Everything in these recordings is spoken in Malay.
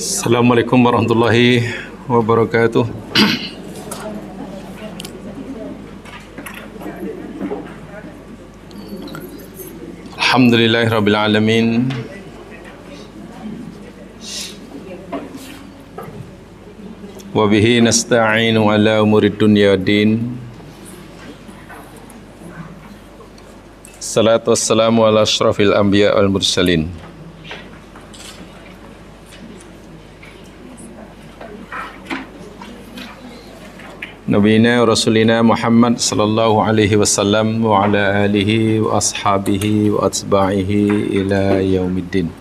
Assalamualaikum warahmatullahi wabarakatuh. Alhamdulillahirabbil alamin. Wa bihi nasta'inu ala umurid dunya waddin. Salatu wassalamu ala asyrafil anbiya wal mursalin. Nabiyina wa Rasulina Muhammad sallallahu alaihi wasallam wa ala alihi wa ashabihi wa atba'ihi ila yaumiddin.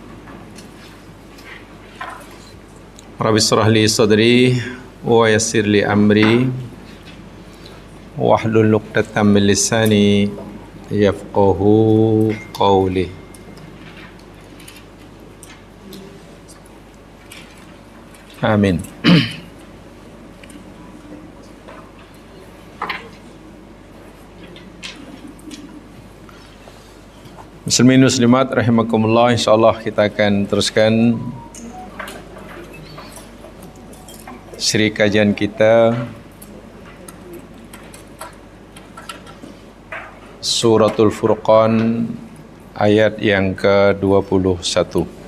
Rabbi shrah li sadri wa yassir li amri wahlul 'uqdatam min lisani yafqahu qawli. Amin. Muslimin muslimat rahimakumullah, insyaallah kita akan teruskan siri kajian kita Suratul Furqan ayat yang ke-21.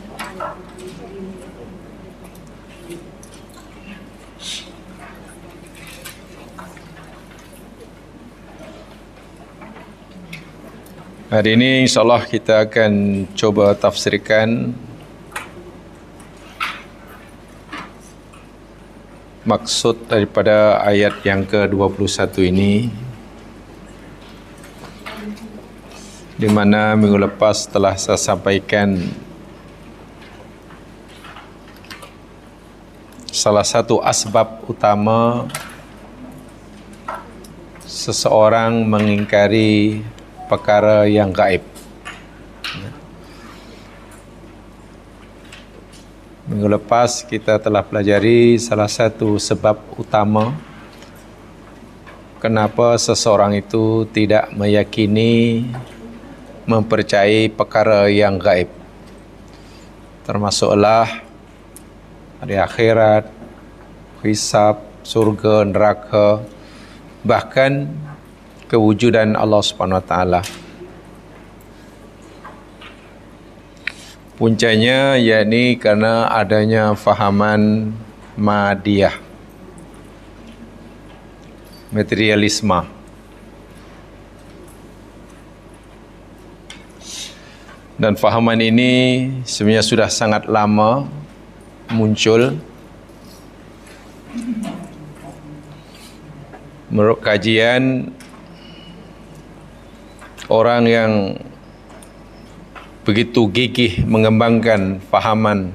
Hari ini insyaAllah kita akan coba tafsirkan maksud daripada ayat yang ke-21 ini, di mana minggu lepas telah saya sampaikan salah satu asbab utama seseorang mengingkari perkara yang gaib. Minggu lepas kita telah pelajari salah satu sebab utama kenapa seseorang itu tidak meyakini, mempercayai perkara yang gaib, termasuklah hari akhirat, hisab, surga, neraka, bahkan kewujudan Allah Subhanahu Wa Taala. Puncanya yakni karena adanya fahaman madiyah, materialisme. Dan fahaman ini sebenarnya sudah sangat lama muncul. Menurut kajian, orang yang begitu gigih mengembangkan fahaman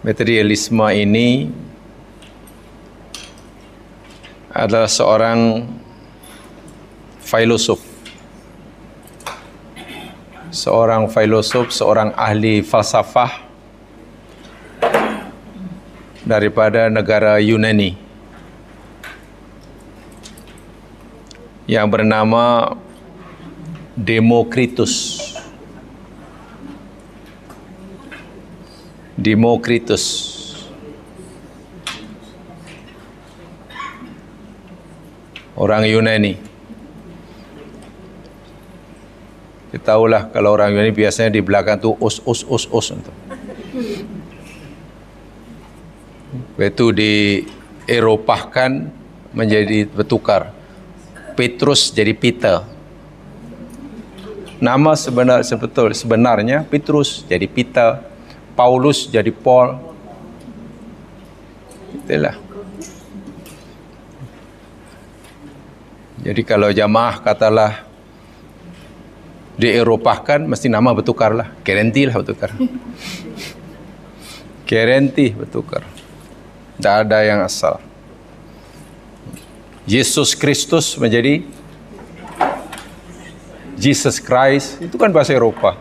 materialisme ini adalah seorang filosof, seorang ahli falsafah daripada negara Yunani yang bernama Demokritus. Orang Yunani. Kita tahulah kalau orang Yunani biasanya di belakang tu us. Itu di Eropahkan menjadi bertukar. Petrus jadi Peter. Nama sebenarnya Petrus jadi Peter, Paulus jadi Paul. Itulah. Jadi kalau jamaah katalah di-Eropahkan, mesti nama bertukar lah. Garanti lah bertukar. Garanti bertukar. Tak ada yang asal. Yesus Kristus menjadi Jesus Christ, itu kan bahasa Eropa.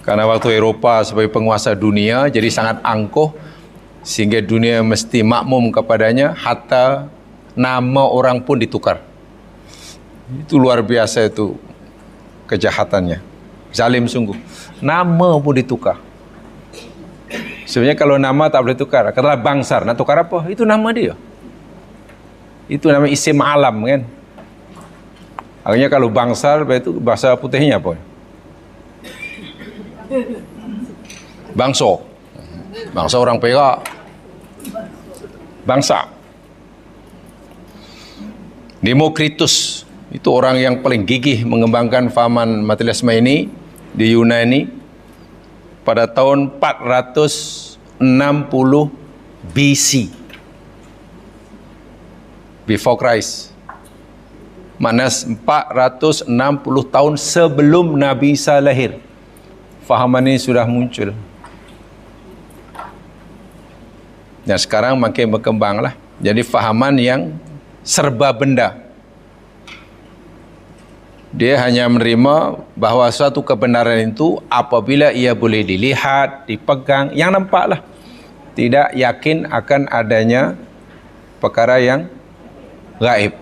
Karena waktu Eropa sebagai penguasa dunia, jadi sangat angkuh, sehingga dunia mesti makmum kepadanya, hatta nama orang pun ditukar. Itu luar biasa itu kejahatannya. Zalim sungguh. Nama pun ditukar. Sebenarnya kalau nama tak boleh tukar. Katalah Bangsar, nak tukar apa? Itu nama dia. Itu nama isim alam kan. Akhirnya kalau Bangsar, itu bahasa putihnya apa? Bangso. Bangsa orang Perak. Bangsa. Demokritus itu orang yang paling gigih mengembangkan fahaman materialisme ini di Yunani pada tahun 460 BC, before Christ. Maknanya 460 tahun sebelum Nabi Isa lahir, fahaman ini sudah muncul. Dan sekarang makin berkembanglah. Jadi fahaman yang serba benda. Dia hanya menerima bahawa suatu kebenaran itu apabila ia boleh dilihat, dipegang, yang nampaklah. Tidak yakin akan adanya perkara yang gaib.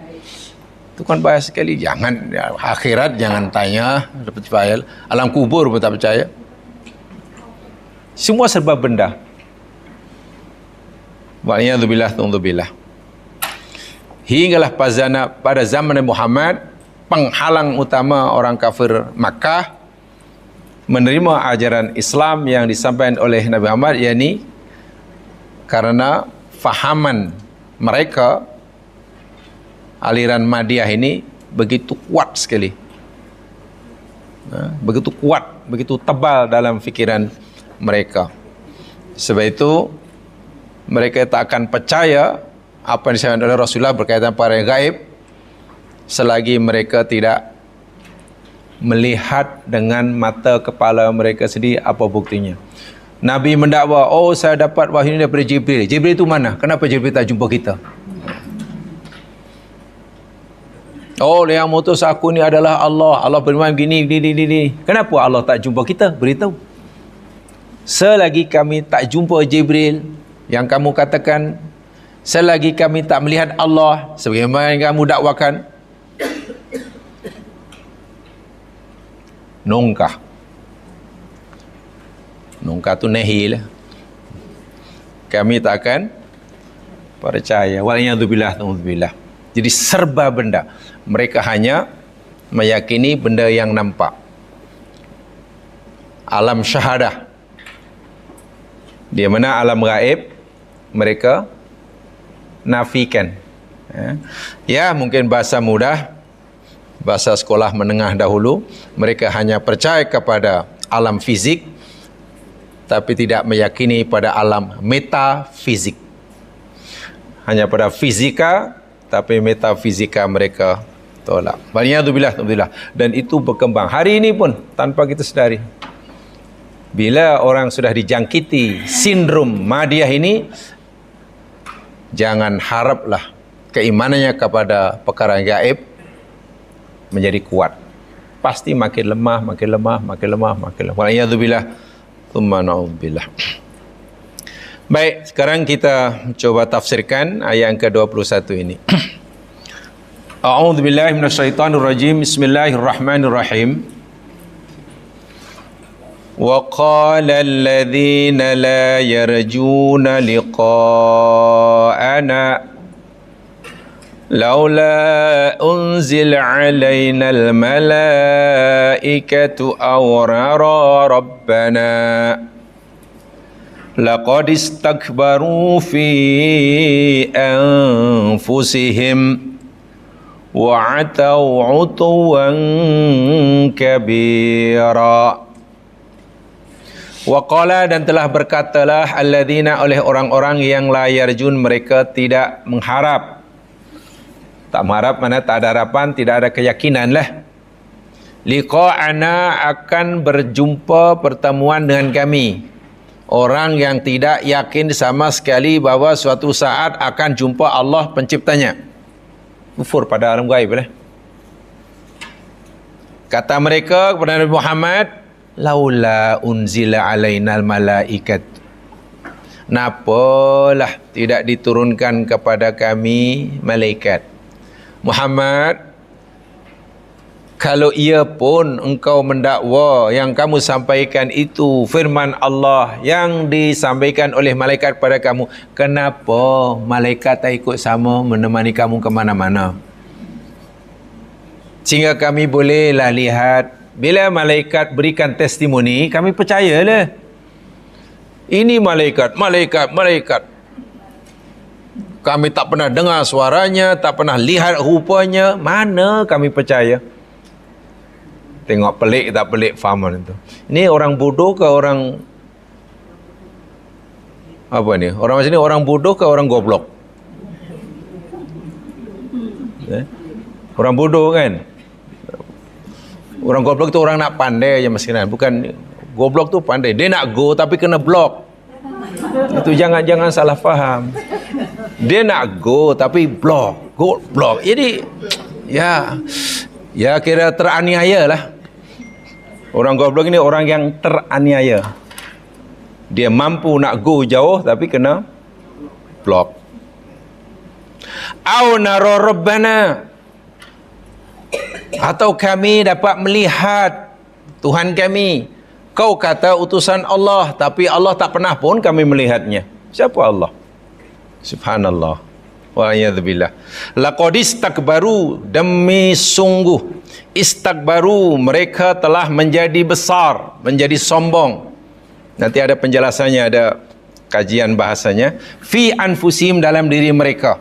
Itu kan bahaya sekali. Jangan akhirat jangan tanya, percaya. Alam kubur pun tak percaya. Semua serba benda. Wa'iyadzubillah. Hinggalah pada zaman Muhammad, penghalang utama orang kafir Makkah menerima ajaran Islam yang disampaikan oleh Nabi Muhammad, yakni karena fahaman mereka aliran Madiyah ini begitu kuat sekali, begitu kuat, begitu tebal dalam fikiran mereka. Sebab itu mereka tak akan percaya apa yang disampaikan oleh Rasulullah berkaitan perkara yang gaib selagi mereka tidak melihat dengan mata kepala mereka sendiri apa buktinya. Nabi mendakwa, oh saya dapat wahyu ini daripada Jibril. Jibril itu mana? Kenapa Jibril tak jumpa kita? Oh, yang mutus aku ni adalah Allah. Allah berfirman gini. Kenapa Allah tak jumpa kita? Beritahu. Selagi kami tak jumpa Jibril yang kamu katakan, selagi kami tak melihat Allah sebagaimana yang kamu dakwakan, nongkah tu nahi lah, kami tak akan percaya. Waliyadzubillah. Jadi serba benda. Mereka hanya meyakini benda yang nampak. Alam syahadah, di mana alam gaib mereka nafikan. Ya, mungkin bahasa mudah, bahasa sekolah menengah dahulu, mereka hanya percaya kepada alam fizik tapi tidak meyakini pada alam metafizik. Hanya pada fizika tapi metafizika mereka tolak. Waliyadzubillah. Dan itu berkembang hari ini pun tanpa kita sedari. Bila orang sudah dijangkiti sindrom Madiyah ini, jangan haraplah keimanannya kepada perkara yang gaib menjadi kuat. Pasti makin lemah. Waliyadzubillah. Tsumma na'udzubillah. Baik, sekarang kita coba tafsirkan ayat yang ke-21 ini. A'udzubillahi minasyaitonirrajim. Bismillahirrahmanirrahim. وَقَالَ الَّذِينَ لَا يَرْجُونَ لِقَاءَنَا لَوْلَا أُنْزِلَ عَلَيْنَا الْمَلَائِكَةُ أَوْ نَرَى رَبَّنَا لَقَدِ اسْتَكْبَرُوا فِي أَنفُسِهِمْ وَعَتَوْا عُتُوًّا كَبِيرًا. Waqala, dan telah berkatalah alladzina, oleh orang-orang yang la yarjun, mereka tidak mengharap. Tak mengharap mana tak ada harapan, tidak ada keyakinan lah. Liqa'ana, akan berjumpa pertemuan dengan kami. Orang yang tidak yakin sama sekali bahawa suatu saat akan jumpa Allah penciptanya. Kufur pada alam gaib lah. Kata mereka kepada Nabi Muhammad, laula unzila alainal malaikat, napalah tidak diturunkan kepada kami malaikat. Muhammad, Kalau ia pun engkau mendakwa yang kamu sampaikan itu firman Allah yang disampaikan oleh malaikat pada kamu, kenapa malaikat tak ikut sama menemani kamu ke mana-mana? Sehingga kami bolehlah lihat, bila malaikat berikan testimoni, kami percayalah. Ini malaikat. Kami tak pernah dengar suaranya, tak pernah lihat rupanya. Mana kami percaya? Tengok pelik tak pelik fahaman itu. Ini orang bodoh ke orang apa ni? Orang macam ni orang bodoh ke orang goblok? Orang bodoh kan? Orang goblok itu orang nak pandai je maskinan. Bukan goblok tu pandai. Dia nak go tapi kena block. Itu jangan salah faham. Dia nak go tapi block. Go block. Jadi ya kira teraniaya lah. Orang goblok ini orang yang teraniaya. Dia mampu nak go jauh tapi kena block. Au nara rabbana, atau kami dapat melihat Tuhan kami. Kau kata utusan Allah, tapi Allah tak pernah pun kami melihatnya. Siapa Allah? Subhanallah. Wa'iyadzubillah. Laqad istakbaru, demi sungguh istakbaru, mereka telah menjadi besar, menjadi sombong. Nanti ada penjelasannya, ada kajian bahasanya. Fi anfusihim, dalam diri mereka.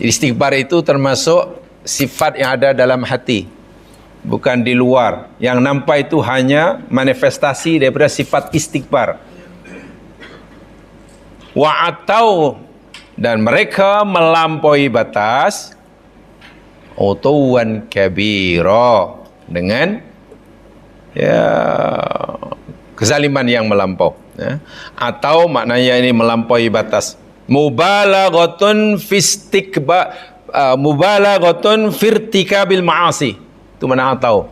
Istikbar itu termasuk sifat yang ada dalam hati, bukan di luar. Yang nampak itu hanya manifestasi daripada sifat istikbar. Wa'atau, dan mereka melampaui batas, utuwan kabira, dengan kezaliman yang melampau. Atau maknanya ini melampaui batas. Mubalaghatun firtikabil ma'asi. Itu mana atau?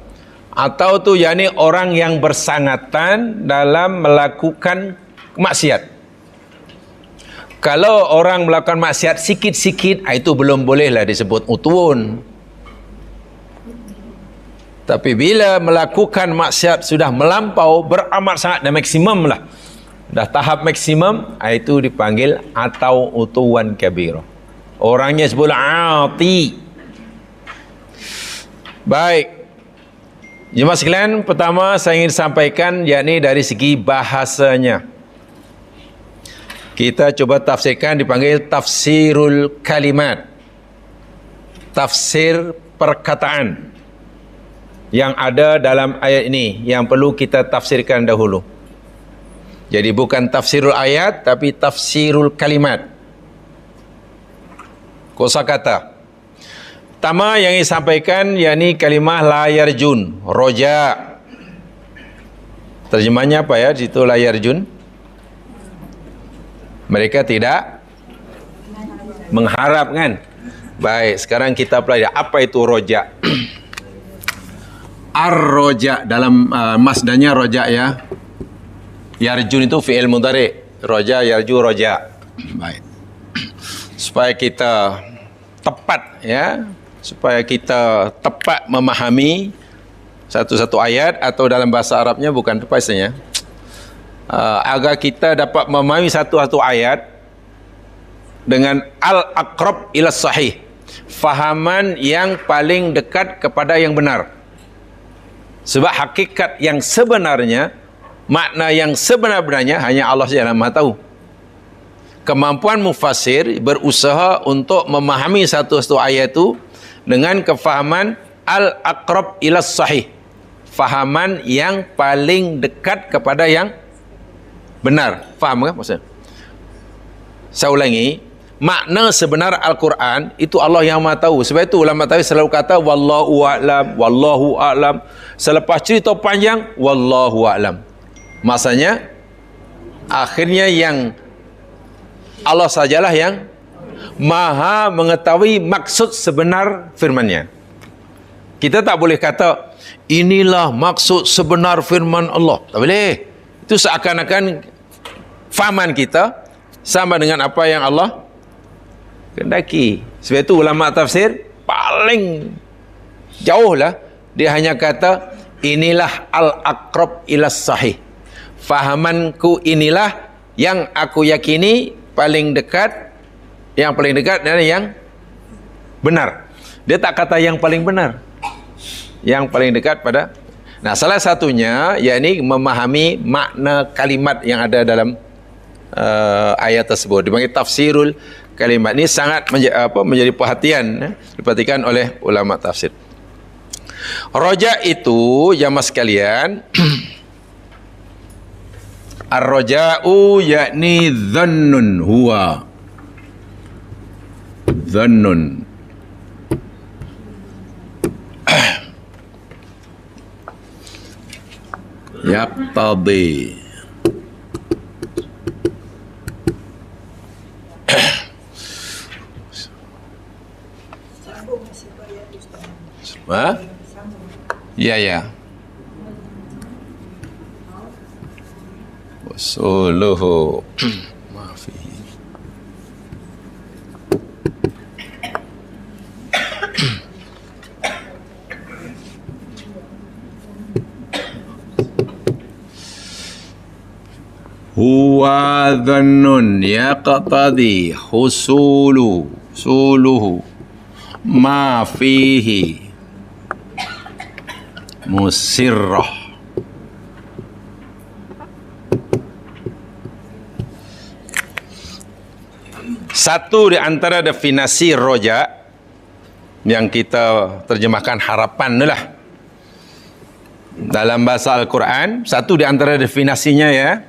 Atau tu yakni orang yang bersangatan dalam melakukan maksiat. Kalau orang melakukan maksiat sikit-sikit, itu belum bolehlah disebut utun. Tapi bila melakukan maksiat sudah melampau, beramat sangat dan maksimum lah, dah tahap maksimum, itu dipanggil atau utuwan kabira. Orangnya sebut ati. Baik, jemaah sekalian, pertama saya ingin sampaikan yakni dari segi bahasanya. Kita coba tafsirkan, dipanggil tafsirul kalimat, tafsir perkataan yang ada dalam ayat ini, yang perlu kita tafsirkan dahulu. Jadi bukan tafsirul ayat, tapi tafsirul kalimat, kosakata. Pertama yang disampaikan yakni kalimah la yarjun, roja. Terjemahnya apa ya di situ la yarjun? Mereka tidak mengharap kan? Baik, sekarang kita pelajari apa itu roja. Ar-roja dalam masdarnya roja ya. Yarjun itu fi'il mudhari. Roja, yarju, roja. Baik. Supaya kita tepat ya, supaya kita tepat memahami satu-satu ayat, atau dalam bahasa Arabnya bukan tepat istilahnya. Agar kita dapat memahami satu-satu ayat dengan al-aqrab ila sahih, fahaman yang paling dekat kepada yang benar. Sebab hakikat yang sebenarnya, makna yang sebenar-benarnya hanya Allah saja yang Maha tahu. Kemampuan mufassir berusaha untuk memahami satu-satu ayat itu dengan kefahaman al-aqrab ila sahih, fahaman yang paling dekat kepada yang benar. Faham kan maksudnya? Saya ulangi, makna sebenar Al-Quran itu Allah yang Maha tahu. Sebab itu ulama tafsir selalu kata wallahu a'lam, wallahu a'lam. Selepas cerita panjang, wallahu a'lam. Maksudnya akhirnya yang Allah sajalah yang Maha mengetahui maksud sebenar firman-Nya. Kita tak boleh kata inilah maksud sebenar firman Allah. Tak boleh. Itu seakan-akan fahaman kita sama dengan apa yang Allah kehendaki. Sebab itu ulama tafsir paling jauh lah Dia hanya kata, inilah al-aqrab ilas sahih. Fahamanku inilah yang aku yakini paling dekat, yang paling dekat dan yang benar. Dia tak kata yang paling benar, yang paling dekat pada. Nah, salah satunya yakni memahami makna kalimat yang ada dalam ayat tersebut. Dipanggil tafsirul kalimat. Ini sangat menjadi perhatian, diperhatikan oleh ulama tafsir. Roja itu, jamaah sekalian, ar-roja'u yakni dhannun huwa. Dhannun. Yaqtadi. Ha? Ya, ya. Wasuluhu. Maafi. Huwa dhannun yaqtadi suluhu ma fihi musirrah. Satu di antara definisi roja yang kita terjemahkan harapan lah dalam bahasa Al-Quran, satu di antara definisinya ya,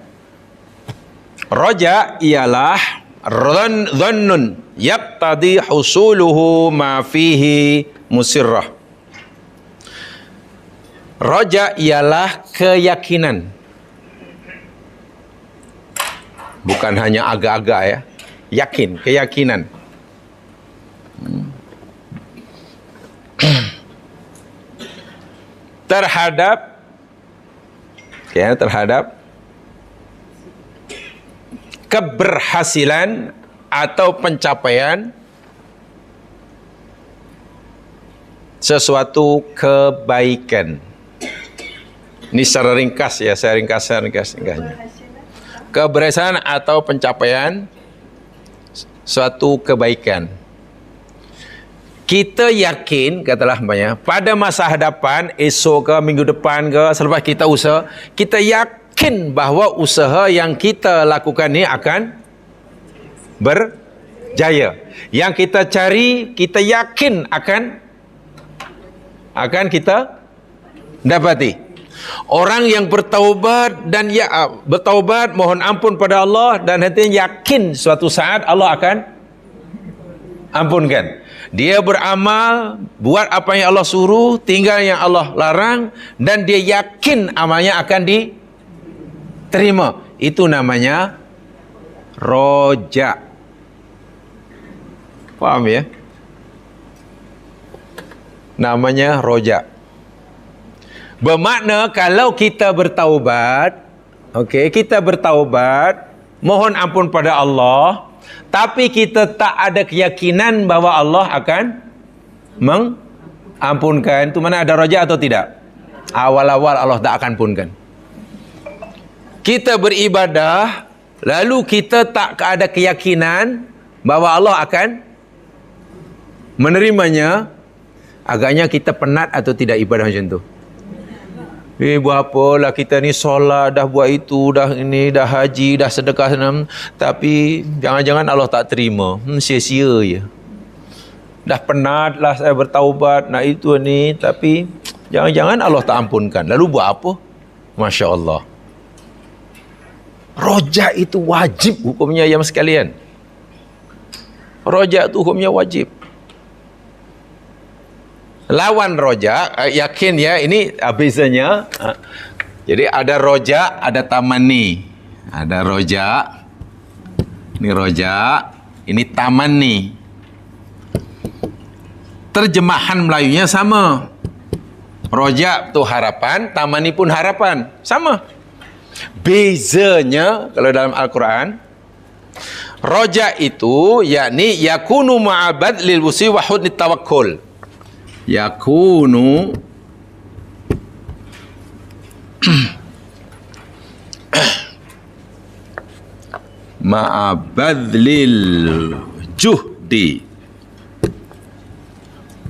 roja ialah dhannun yaqtadi husuluhu ma fihi musirrah. Roja ialah keyakinan, bukan hanya agak-agak ya, yakin, keyakinan. Terhadap keberhasilan atau pencapaian sesuatu kebaikan. Ini secara ringkas ya, saya ringkasnya. Keberhasilan atau pencapaian suatu kebaikan. Kita yakin, katalah umpamanya, pada masa hadapan, esok ke, minggu depan ke, selepas kita usaha, kita yakin bahawa usaha yang kita lakukan ini akan berjaya. Yang kita cari, kita yakin akan kita dapati. Orang yang bertaubat dan bertaubat, mohon ampun pada Allah dan hatinya yakin suatu saat Allah akan ampunkan. Dia beramal, buat apa yang Allah suruh, tinggal yang Allah larang, dan dia yakin amalnya akan diterima. Itu namanya roja. Paham ya? Namanya roja. Bermakna kalau kita bertaubat, kita bertaubat, mohon ampun pada Allah, tapi kita tak ada keyakinan bahawa Allah akan mengampunkan, itu mana ada roja atau tidak? Awal-awal Allah tak akan ampunkan. Kita beribadah, lalu kita tak ada keyakinan bahawa Allah akan menerimanya, agaknya kita penat atau tidak ibadah macam tu? Buat apalah kita ni solat, dah buat itu, dah ini, dah haji, dah sedekah senam, tapi jangan-jangan Allah tak terima. Sia-sia je. Dah penat lah saya bertaubat, nak itu ni, tapi jangan-jangan Allah tak ampunkan. Lalu buat apa? Masya Allah. Rojak itu wajib hukumnya yang sekalian. Rojak itu hukumnya wajib. Lawan rojak, yakin ya, ini bezanya. Jadi ada rojak, ada tamani. Ada rojak, ini rojak, ini tamani. Terjemahan Melayunya sama. Rojak tu harapan, tamani pun harapan, sama. Bezanya kalau dalam Al-Quran, rojak itu yakni yakunu ma'abad lil wusi wa hudni tawakkul. Yakunu ma'a badlil juhdi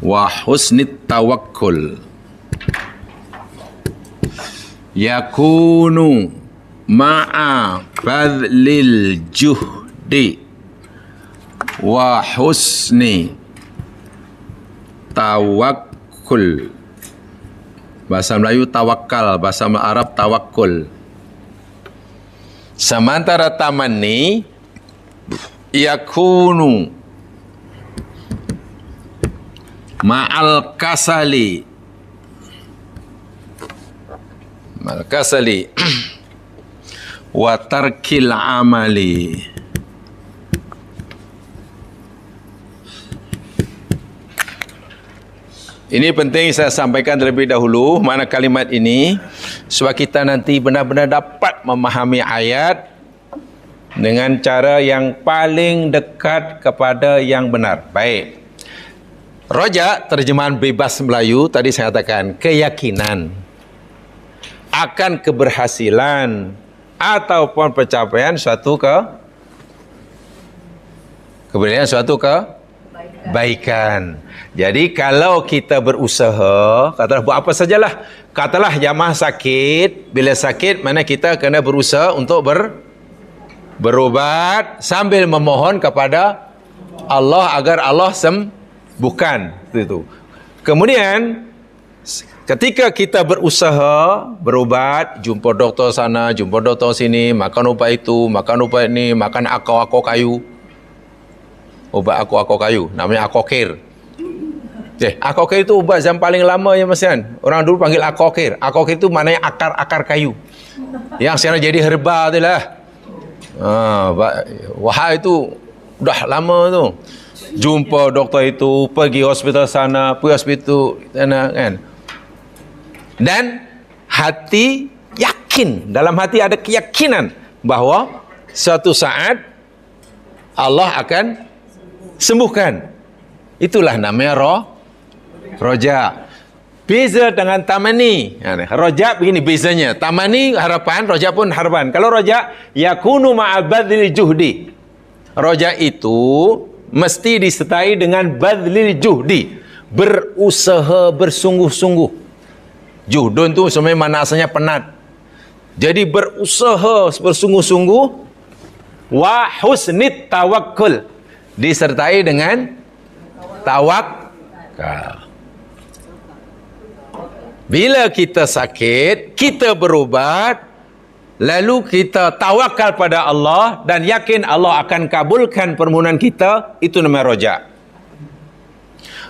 wa husnit tawakkul. Yakunu ma'a badlil juhdi wa husni tawakkul. Bahasa Melayu tawakal, bahasa Arab tawakkul. Sementara tamanni yakunu ma'al kasali wa tarkil amali. Ini penting saya sampaikan terlebih dahulu mana kalimat ini supaya kita nanti benar-benar dapat memahami ayat dengan cara yang paling dekat kepada yang benar. Baik. Roja, terjemahan bebas Melayu, tadi saya katakan keyakinan akan keberhasilan ataupun pencapaian suatu kebaikan. Jadi kalau kita berusaha, katalah buat apa sajalah. Katalah jamaah sakit, bila sakit mana kita kena berusaha untuk berobat sambil memohon kepada Allah agar Allah sembuhkan. Itu. Kemudian ketika kita berusaha berobat, jumpa doktor sana, jumpa doktor sini, makan ubat itu, makan ubat ini, makan akau kayu. Ubat akau kayu, namanya akokir. Akokir itu ubat yang paling lama ya Mas Yan. Orang dulu panggil akokir. Akokir itu maknanya akar-akar kayu. Yang sekarang jadi herba tu lah. Wah itu dah lama tu. Jumpa doktor itu, pergi hospital sana, pergi hospital sana kan. Dan hati yakin, dalam hati ada keyakinan bahawa suatu saat Allah akan sembuhkan. Itulah namanya roja. Beza dengan tamani. Roja begini bezanya. Tamani harapan, roja pun harapan. Kalau roja yakunu ma'a badlil juhdi. Roja itu mesti disertai dengan badlil juhdi. Berusaha bersungguh-sungguh. Juhdun tu sebenarnya mana asalnya penat. Jadi berusaha bersungguh-sungguh. Wa husnit tawakkul. Disertai dengan tawakal. Bila kita sakit, kita berubat, lalu kita tawakal pada Allah dan yakin Allah akan kabulkan permohonan kita, itu namanya roja.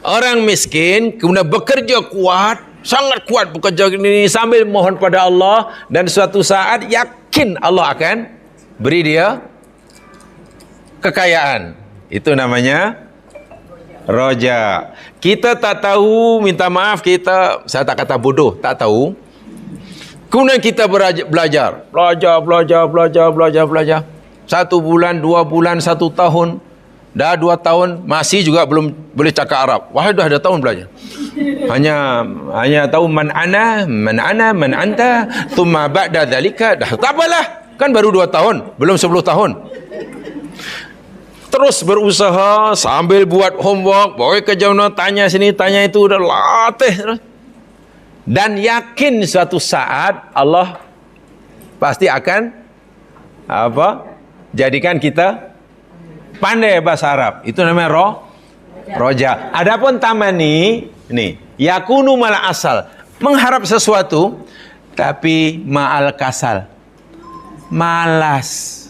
Orang miskin kemudian bekerja kuat, sangat kuat bekerja ini sambil mohon pada Allah dan suatu saat yakin Allah akan beri dia kekayaan. Itu namanya roja. Kita tak tahu, minta maaf saya tak kata bodoh, tak tahu. Kemudian kita belajar. 1 bulan, 2 bulan, 1 tahun. Dah 2 tahun, masih juga belum boleh cakap Arab. Wah, dah 2 tahun belajar. Hanya tahu man ana, man anta, thumma ba'da dzalika. Dah tak apalah. Kan baru 2 tahun, belum 10 tahun. Terus berusaha sambil buat homework, bawa kerja mana, tanya sini, tanya itu, dah latih terus. Dan yakin suatu saat Allah pasti akan jadikan kita pandai bahasa Arab. Itu namanya roja. Adapun tamani, nih, yakunu mal asal, mengharap sesuatu tapi ma'al kasal. Malas.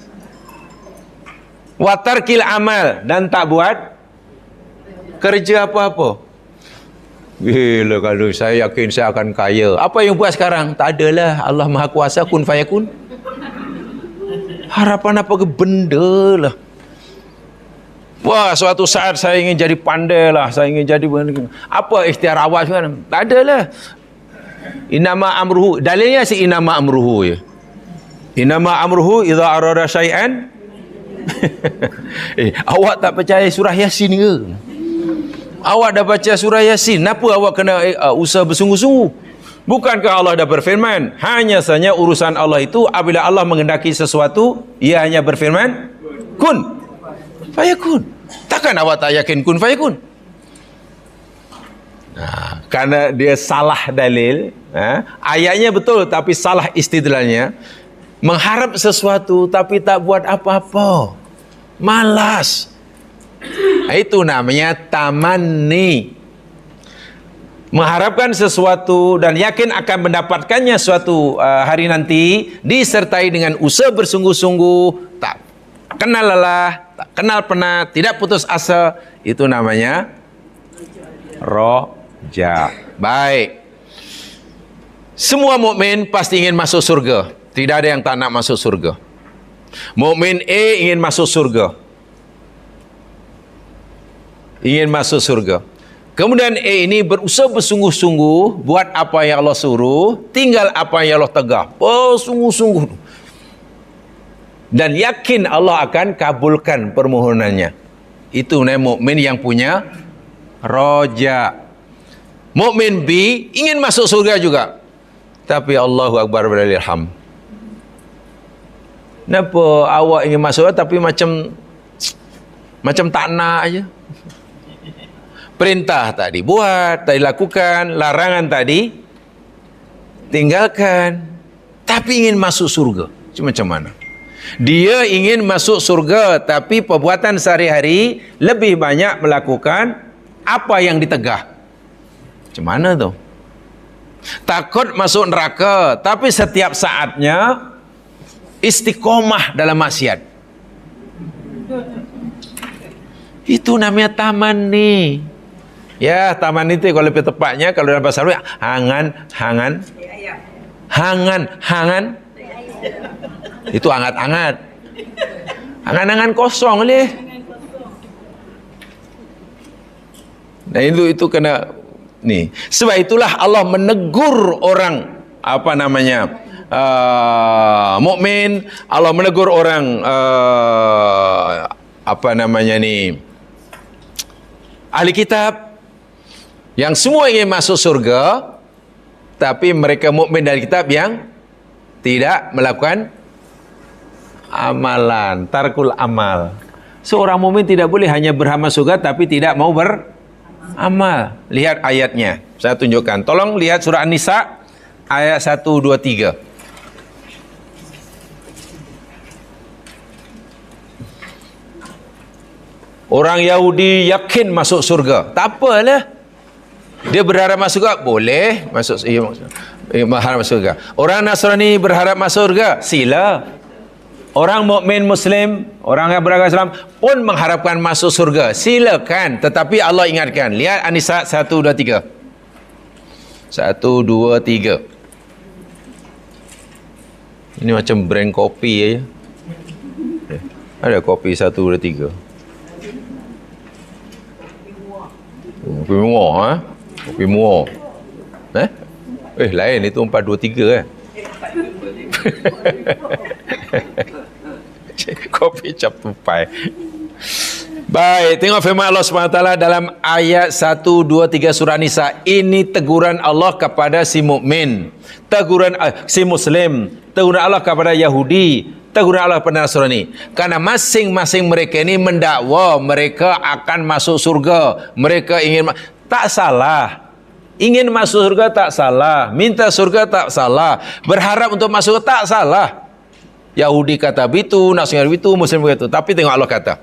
Wa tarkil amal, dan tak buat kerja apa-apa. Gila, kalau saya yakin saya akan kaya, apa yang buat sekarang? Tak adalah, Allah Maha Kuasa, kun fayakun. Harapan apa ke benda lah. Wah, suatu saat saya ingin jadi pandai lah, saya ingin jadi apa ikhtiar awal sekarang? Tak adalah. Inama amruhu, dalilnya si inama amruhu ya. Inama amruhu idza arada syai'an. Awak tak percaya surah Yasin ke? Awak dah baca surah Yasin, kenapa awak kena usaha bersungguh-sungguh? Bukankah Allah dah berfirman, hanya saja urusan Allah itu apabila Allah menghendaki sesuatu, ia hanya berfirman, kun fayakun. Takkan awak tak yakin kun fayakun? Nah, karena dia salah dalil, ayatnya betul tapi salah istidlalnya. Mengharap sesuatu tapi tak buat apa-apa, malas. Itu namanya tamanni. Mengharapkan sesuatu dan yakin akan mendapatkannya suatu hari nanti, disertai dengan usaha bersungguh-sungguh, tak kenal lelah, tak kenal penat, tidak putus asa, itu namanya roja. Baik. Semua mukmin pasti ingin masuk surga. Tidak ada yang tak nak masuk surga. Mukmin A ingin masuk surga. Ingin masuk surga. Kemudian A ini berusaha bersungguh-sungguh buat apa yang Allah suruh, tinggal apa yang Allah tegah. Sungguh-sungguh. Dan yakin Allah akan kabulkan permohonannya. Itu namanya mukmin yang punya roja. Mukmin B ingin masuk surga juga. Tapi Allahu Akbar walillahilham. Kenapa awak ingin masuk tapi macam tak nak aja? Perintah tak dibuat, tak dilakukan, larangan tadi tinggalkan, tapi ingin masuk surga. Macam mana? Dia ingin masuk surga, tapi perbuatan sehari-hari lebih banyak melakukan apa yang ditegah. Macam mana tu? Takut masuk neraka, tapi setiap saatnya istiqomah dalam maksiat. Itu namanya tamanni. Ya, taman itu kalau lebih tepatnya kalau dalam bahasa Arab hangan. Itu hangat-hangat. Hangan-hangan kosong leh. Nah itu kena nih. Sebab itulah Allah menegur orang mukmin. Allah menegur orang ahli kitab yang semua ingin masuk surga, tapi mereka mukmin dari kitab yang tidak melakukan amalan, tarkul amal. Seorang mukmin tidak boleh hanya beramal surga tapi tidak mau beramal. Lihat ayatnya, saya tunjukkan. Tolong lihat surah An-Nisa ayat 1, 2, 3. Orang Yahudi yakin masuk surga, tak apalah. Dia berharap masuk surga, boleh masuk berharap masuk surga. Orang Nasrani berharap masuk surga, sila. Orang mukmin Muslim, orang yang beragama Islam pun mengharapkan masuk surga, silakan. Tetapi Allah ingatkan, lihat An-Nisa 1, 2, 3. 1, 2, 3. Ini macam brand kopi aja. Ada kopi 1, 2, 3. Kopi muah, kopi muah. Lain itu 4, 2, 3 Kopi cap tupai. Baik, tengok firman Allah SWT dalam ayat 1, 2, 3 surah Nisa. Ini teguran Allah kepada si mukmin, teguran si Muslim, teguran Allah kepada Yahudi, teguran Allah kepada Nasrani. Karena masing-masing mereka ini mendakwa mereka akan masuk surga. Mereka ingin tak salah. Ingin masuk surga tak salah. Minta surga tak salah. Berharap untuk masuk surga tak salah. Yahudi kata begitu, Nasrani begitu, Muslim begitu. Tapi tengok Allah kata,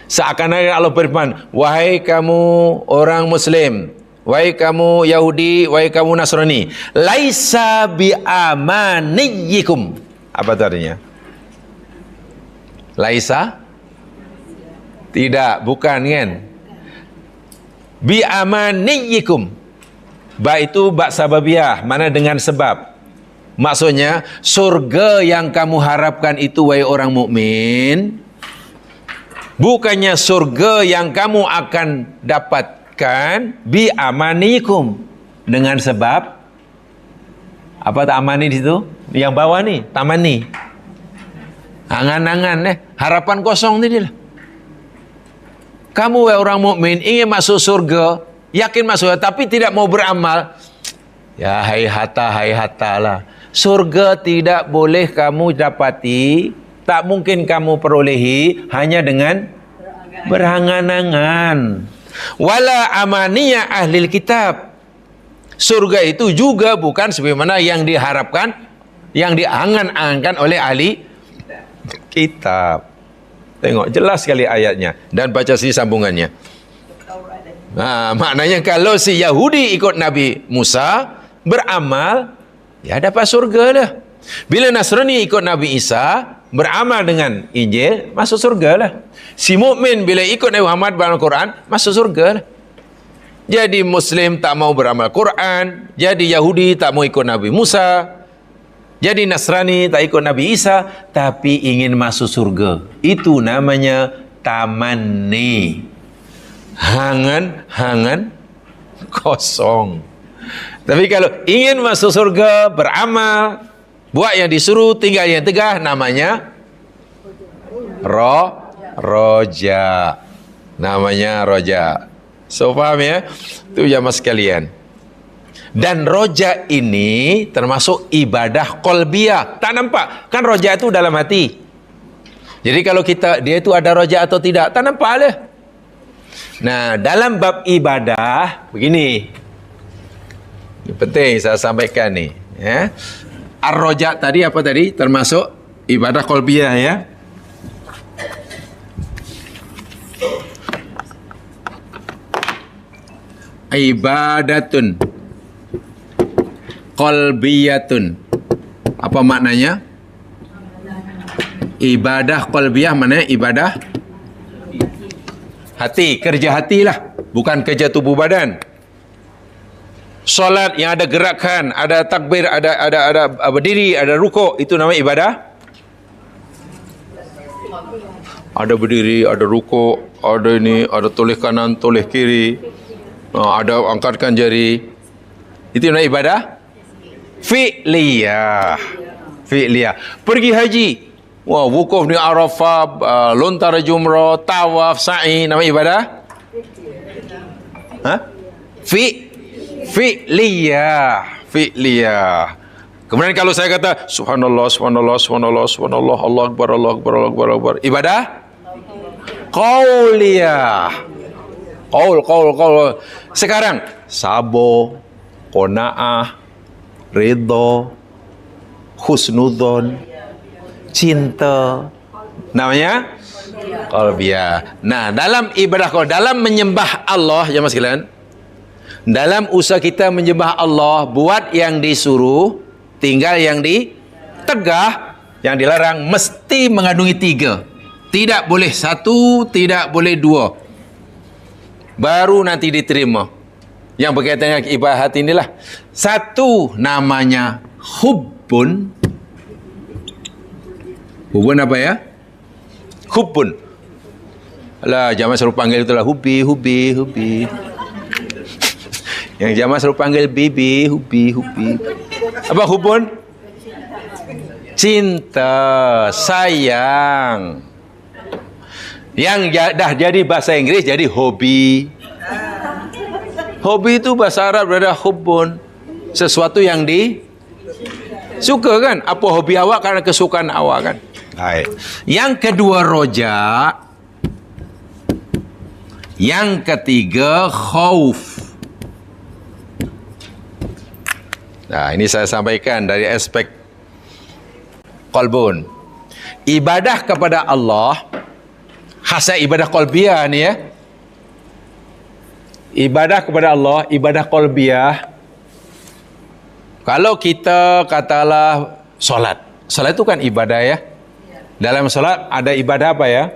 seakan-akan Allah berfirman, wahai kamu orang Muslim, wahai kamu Yahudi, wahai kamu Nasrani, laisa bi amaniyikum. Apa artinya? Laisa? Tidak, bukan kan? Bi amaniyikum. Ba itu ba sababiyah, mana dengan sebab. Maksudnya, surga yang kamu harapkan itu wahai orang mukmin, bukannya surga yang kamu akan dapatkan bi amanikum, dengan sebab apa tak amani di situ? Yang bawah ni, tamani. Angan-angan harapan kosong ni dia. Kamu wahai orang mukmin ingin masuk surga, yakin masuk surga tapi tidak mau beramal. Ya haihata lah. Surga tidak boleh kamu dapati, tak mungkin kamu perolehi hanya dengan berangan-angan. Wala amaniyah ahlil kitab. Surga itu juga bukan sebagaimana yang diharapkan, yang diangan-angankan oleh ahli kitab. Tengok jelas sekali ayatnya dan baca sini sambungannya. Nah, maknanya kalau si Yahudi ikut Nabi Musa beramal, ya dapat surga lah. Bila Nasrani ikut Nabi Isa beramal dengan Injil, masuk surga lah. Si mukmin bila ikut Nabi Muhammad beramal Quran, masuk surga lah. Jadi Muslim tak mau beramal Quran, jadi Yahudi tak mau ikut Nabi Musa, jadi Nasrani tak ikut Nabi Isa, tapi ingin masuk surga. Itu namanya tamanni. Hangan kosong. Tapi kalau ingin masuk surga, beramal, buat yang disuruh, tinggal yang tegah, namanya roja. Namanya roja. So, faham ya? Itu jamaah sekalian. Dan roja ini termasuk ibadah qalbiyah. Tak nampak? Kan roja itu dalam hati. Jadi kalau dia itu ada roja atau tidak, tak nampak lah. Nah, dalam bab ibadah, begini. Ini penting saya sampaikan nih. Ya. Ar-roja tadi apa tadi? Termasuk ibadah qalbiyah ya. Ibadatun qalbiyatun. Apa maknanya? Ibadah qalbiyah maknanya ibadah hati, kerja hatilah, bukan kerja tubuh badan. Solat yang ada gerakan, ada takbir, ada berdiri, ada rukuk, itu namanya ibadah. Ada berdiri, ada rukuk, ada ini, ada toleh kanan, toleh kiri, ada angkatkan jari. Itu namanya ibadah fi'liyah. Fi'liyah. Pergi haji, wah, wukuf di Arafah, lontar jumrah, tawaf, sa'i, nama ibadah? Fi'liyah. Fi'liyah. Kemudian kalau saya kata subhanallah, subhanallah, subhanallah, subhanallah, Allah akbar, Allah akbar, Allah akbar, Allah akbar. Ibadah qauliyah. Qaul. Sekarang sabo, qanaah, ridha, husnudzon, cinta, namanya qalbiyah. Nah, dalam ibadah dalam menyembah Allah, jemaah sekalian, dalam usaha kita menyembah Allah, buat yang disuruh, tinggal yang ditegah, yang dilarang mesti mengandungi 3. Tidak boleh 1, tidak boleh 2. Baru nanti diterima. Yang berkaitan dengan ibadah hati inilah. 1 namanya hubbun. Hubbun apa ya? Hubbun. Alah, jamaah suruh panggil itulah hubi. Yang jamaah suruh panggil bibi, hubi. Apa hubbun? Cinta, sayang. Yang dah jadi bahasa Inggris jadi hobi. Hobi itu bahasa Arab berada hubbun. Sesuatu yang disuka kan? Apa hobi awak karena kesukaan awak kan? Baik. Yang kedua roja. Yang ketiga khauf. Nah, ini saya sampaikan dari aspek qalbun. Ibadah kepada Allah, khasnya ibadah qalbiyah ni ya. Ibadah kepada Allah, ibadah qalbiyah. Kalau kita katalah solat. Solat itu kan ibadah ya. Dalam solat ada ibadah apa ya?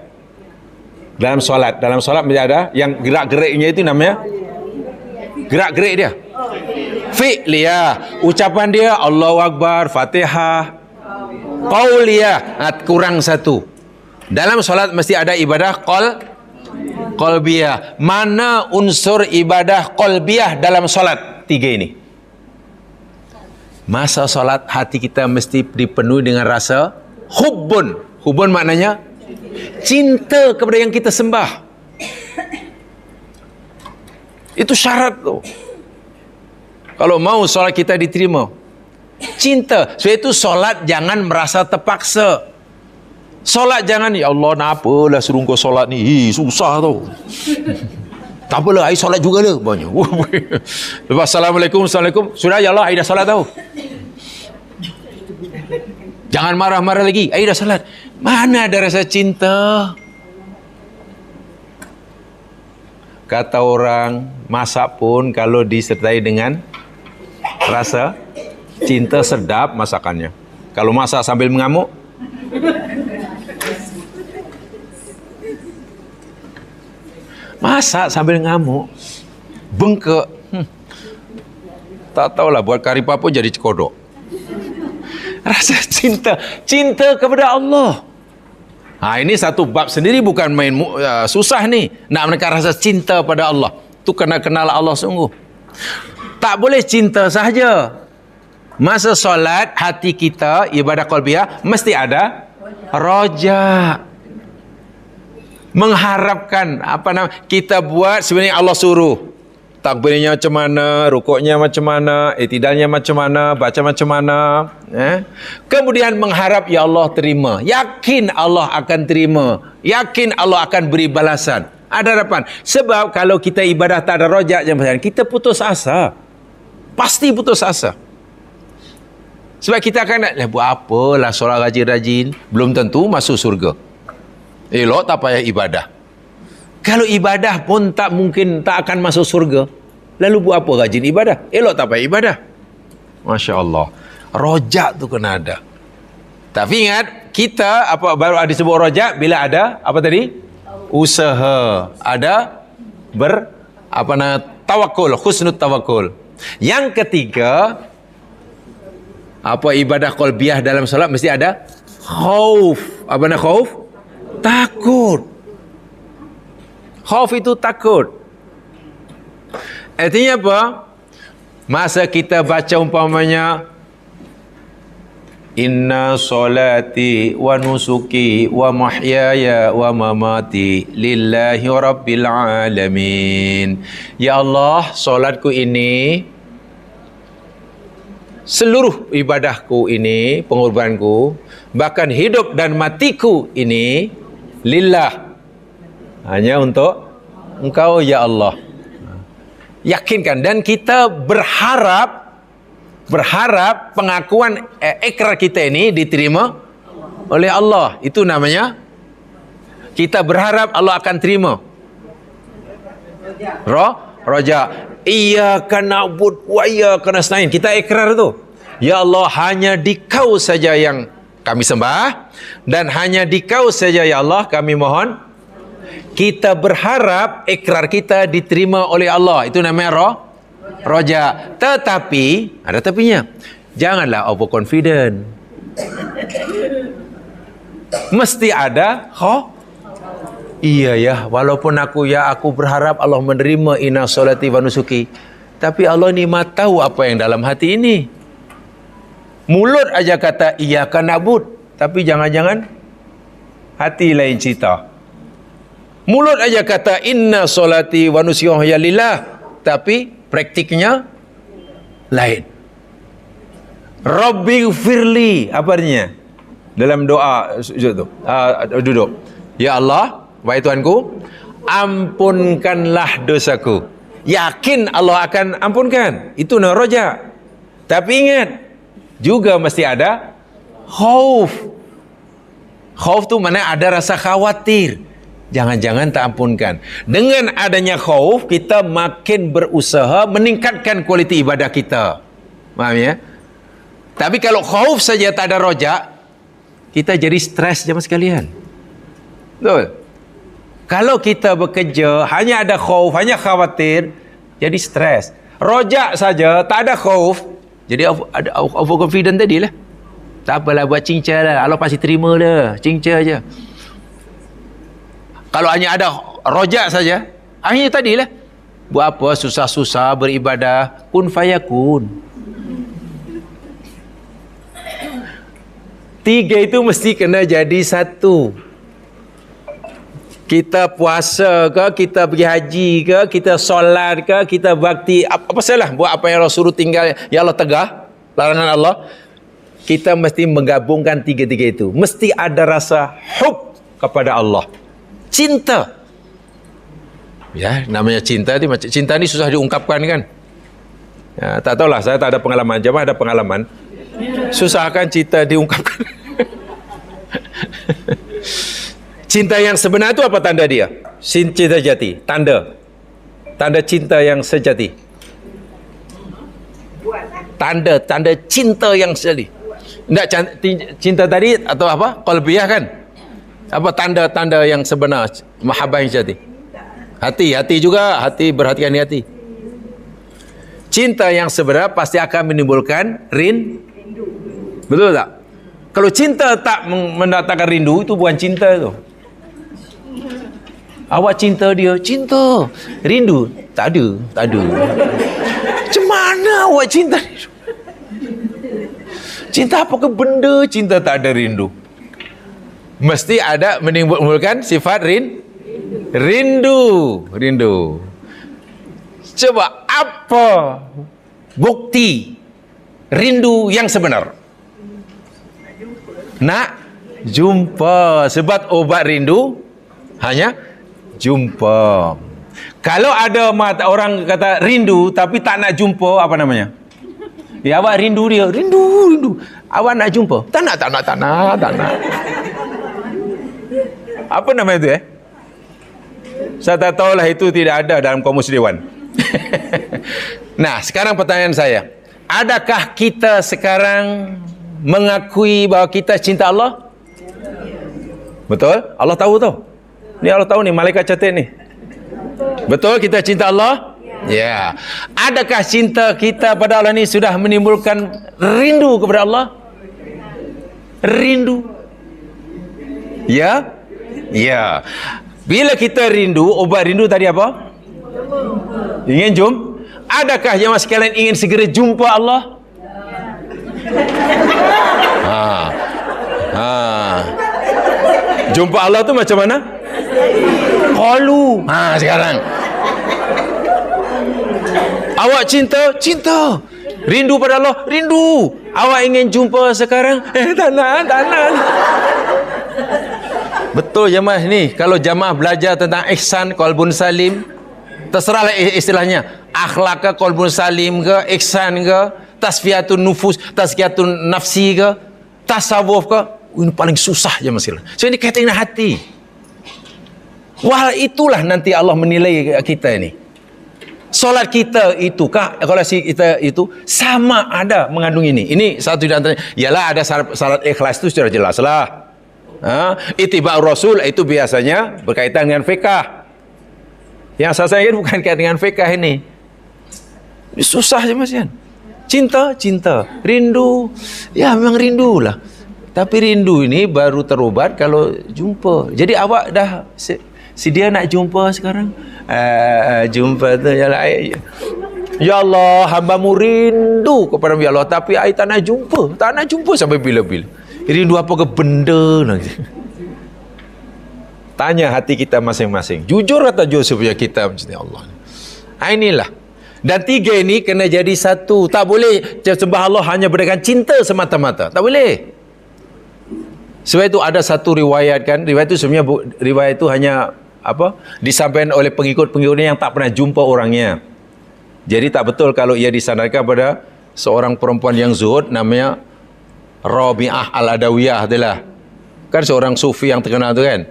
Dalam solat mesti ada yang gerak-geriknya itu namanya gerak-gerik dia. Fi'liyah, ucapan dia Allahu Akbar, Fatihah. Qauliyah, kurang 1. Dalam solat mesti ada ibadah qalbiyah. Mana unsur ibadah qalbiyah dalam solat? 3 ini. Masa solat hati kita mesti dipenuhi dengan rasa hubbun. Hubbun maknanya cinta kepada yang kita sembah. Itu syarat tu. Kalau mau solat kita diterima. Cinta. Sebab itu solat jangan merasa terpaksa. Solat jangan, ya Allah, napalah suruh kau solat ni? Susah tau. Tak apalah, I solat juga lah. Banyak. Lepas Assalamualaikum, Assalamualaikum. Sudah, ya Allah, I dah solat tau. Jangan marah-marah lagi. I dah solat. Mana ada rasa cinta? Kata orang, masak pun kalau disertai dengan rasa cinta, sedap masakannya. Kalau masak sambil mengamuk, masak sambil ngamuk, bengkak. Tak tahulah, buat kari papu jadi cekodok. Rasa cinta, cinta kepada Allah. Ini satu bab sendiri, bukan main susah ni. Nak menekan rasa cinta pada Allah, tu kena kenal Allah sungguh. Tak boleh cinta sahaja. Masa solat, hati kita, ibadah qalbiyah, mesti ada roja. Mengharapkan kita buat sebenarnya Allah suruh. Takbirnya macam mana, rukuknya macam mana, i'tidalnya macam mana, baca macam mana. Kemudian mengharap, ya Allah terima. Yakin Allah akan terima. Yakin Allah akan beri balasan. Ada harapan. Sebab kalau kita ibadah tak ada rojak, kita putus asa. Pasti putus asa. Sebab kita akan nak, buat apalah solat rajin-rajin, belum tentu masuk surga. Elok tak payah ibadah. Kalau ibadah pun tak mungkin, tak akan masuk surga, lalu buat apa rajin ibadah? Elok tak payah ibadah. Masya Allah. Rojak tu kena ada. Tapi ingat, kita baru ada disebut rojak bila ada apa tadi? Usaha. Ada tawakul, husnul tawakul. Yang ketiga, ibadah qalbiyah dalam solat mesti ada khauf. Apa nak khauf? Takut. Khauf itu takut. Artinya apa? Masa kita baca umpamanya, inna solati wa nusuki wa mahyaya wa mamati lillahi rabbil alamin. Ya Allah, solatku ini, seluruh ibadahku ini, pengorbananku, bahkan hidup dan matiku ini lillah, hanya untuk Engkau ya Allah. Yakinkan, dan kita berharap pengakuan ikrar kita ini diterima oleh Allah. Itu namanya kita berharap Allah akan terima. Roja. Iyyaka na'budu wa iyyaka nasta'in. Kita ikrar tu. Ya Allah, hanya di Kau saja yang kami sembah, dan hanya di Kau saja ya Allah kami mohon. Kita berharap ikrar kita diterima oleh Allah. Itu namanya roja. Tetapi ada tapinya. Janganlah overconfident. Mesti ada iya ya, walaupun aku berharap Allah menerima inna solati wa nusuki, tapi Allah ni Maha tahu apa yang dalam hati ini. Mulut aja kata iyyaka na'bud, tapi jangan-jangan hati lain cerita. Mulut aja kata inna solati wa nusuki lillah, tapi praktiknya lain. Rabbighfirli, apa artinya? Dalam doa duduk. Ya Allah, wahai Tuhanku, ampunkanlah dosaku. Yakin Allah akan ampunkan. Itu roja. Tapi ingat, juga mesti ada khauf. Khauf tu mana ada rasa khawatir. Jangan-jangan tak ampunkan. Dengan adanya khauf, kita makin berusaha meningkatkan kualiti ibadah kita. Faham ya? Tapi kalau khauf saja tak ada roja, kita jadi stres jemaah sekalian. Betul? Kalau kita bekerja hanya ada khauf, hanya khawatir, jadi stres. Rojak saja tak ada khauf, jadi ada overconfident tadi lah. Tak apalah, buat cincang lah, Allah pasti terima lah, cincang aja. Kalau hanya ada rojak saja, akhirnya tadi lah, buat apa susah-susah beribadah, kun fayakun. Tiga itu mesti kena jadi satu. Kita puasa ke, kita pergi haji ke, kita solat ke, kita bakti, apa salah buat apa yang Allah suruh tinggal, yang Allah tegah, larangan Allah. Kita mesti menggabungkan tiga-tiga itu. Mesti ada rasa hub kepada Allah. Cinta. Ya, namanya cinta ni, cinta ni susah diungkapkan kan. Ya, tak tahulah, saya tak ada pengalaman. Jemaah ada pengalaman. Susah kan cinta diungkapkan. Cinta yang sebenar itu apa tanda dia? Cinta jati. Tanda cinta yang sejati. Tanda cinta yang sejati. Tidak cinta tadi atau apa? Qalbiyah kan? Apa tanda-tanda yang sebenar mahabbah yang sejati? Hati juga, hati berhati-hati hati. Cinta yang sebenar pasti akan menimbulkan rindu. Betul tak? Kalau cinta tak mendatangkan rindu, itu bukan cinta itu. Awak cinta dia, cinta. Rindu, tak ada. Macam mana awak cinta? Cinta apa ke benda, cinta tak ada rindu. Mesti ada menimbulkan sifat rindu. Coba apa bukti rindu yang sebenar? Nak jumpa. Sebab obat rindu hanya jumpa. Kalau ada orang kata rindu tapi tak nak jumpa, apa namanya? Ya, awak rindu dia. Rindu. Awak nak jumpa? Tak nak. Apa nama itu Saya tak tahulah, itu tidak ada dalam Kamus Dewan. Nah, sekarang pertanyaan saya. Adakah kita sekarang mengakui bahawa kita cinta Allah? Betul? Allah tahu tu. Ni Allah tahu ni, malaikat catat ni. Betul kita cinta Allah? Ya. Adakah cinta kita pada Allah ni sudah menimbulkan rindu kepada Allah? Rindu. Ya? Ya. Bila kita rindu, obat rindu tadi apa? Ingin Adakah jemaah sekalian ingin segera jumpa Allah? Jumpa Allah tu macam mana? Qalu. Sekarang awak cinta. Rindu pada Allah, rindu. Awak ingin jumpa sekarang? Tak nak. Betul jemaah ni. Kalau jemaah belajar tentang ihsan, qalbun salim, terserahlah istilahnya. Akhlak ke, qalbun salim ke, ihsan ke, tasfiyatun nufus, tazkiyatun nafsi ke, tasawuf ke. Ini paling susah je masalah. So ini kaitan dengan hati. Wah, itulah nanti Allah menilai kita ini. Solat kita itu kah, kalau kita itu sama ada mengandung ini. Ini satu di antaranya. Ialah ada salat ikhlas itu sudah jelas lah. Ittiba' Rasul itu biasanya berkaitan dengan fiqh. Yang saya ingin bukan kaitan dengan fiqh ini. Susah je Mas Yan. Cinta. Rindu. Ya memang rindulah. Tapi rindu ini baru terubat kalau jumpa. Jadi awak dah sedia nak jumpa sekarang? Jumpa tu ya Allah, hamba-Mu rindu kepada ya Allah, tapi saya tak nak jumpa sampai bila-bila. Rindu apa ke benda nanti? Tanya hati kita masing-masing. Jujur atau jujur supaya kita mencintai Allah. Inilah. Dan tiga ini kena jadi satu. Tak boleh sembah Allah hanya berdasarkan cinta semata-mata. Tak boleh. Sebab itu ada satu riwayat kan. Riwayat itu sebenarnya riwayat itu hanya disampaikan oleh pengikut-pengikutnya yang tak pernah jumpa orangnya. Jadi tak betul kalau ia disandarkan pada seorang perempuan yang zuhud namanya Rabi'ah Al-Adawiyah itulah. Kan seorang sufi yang terkenal tu kan.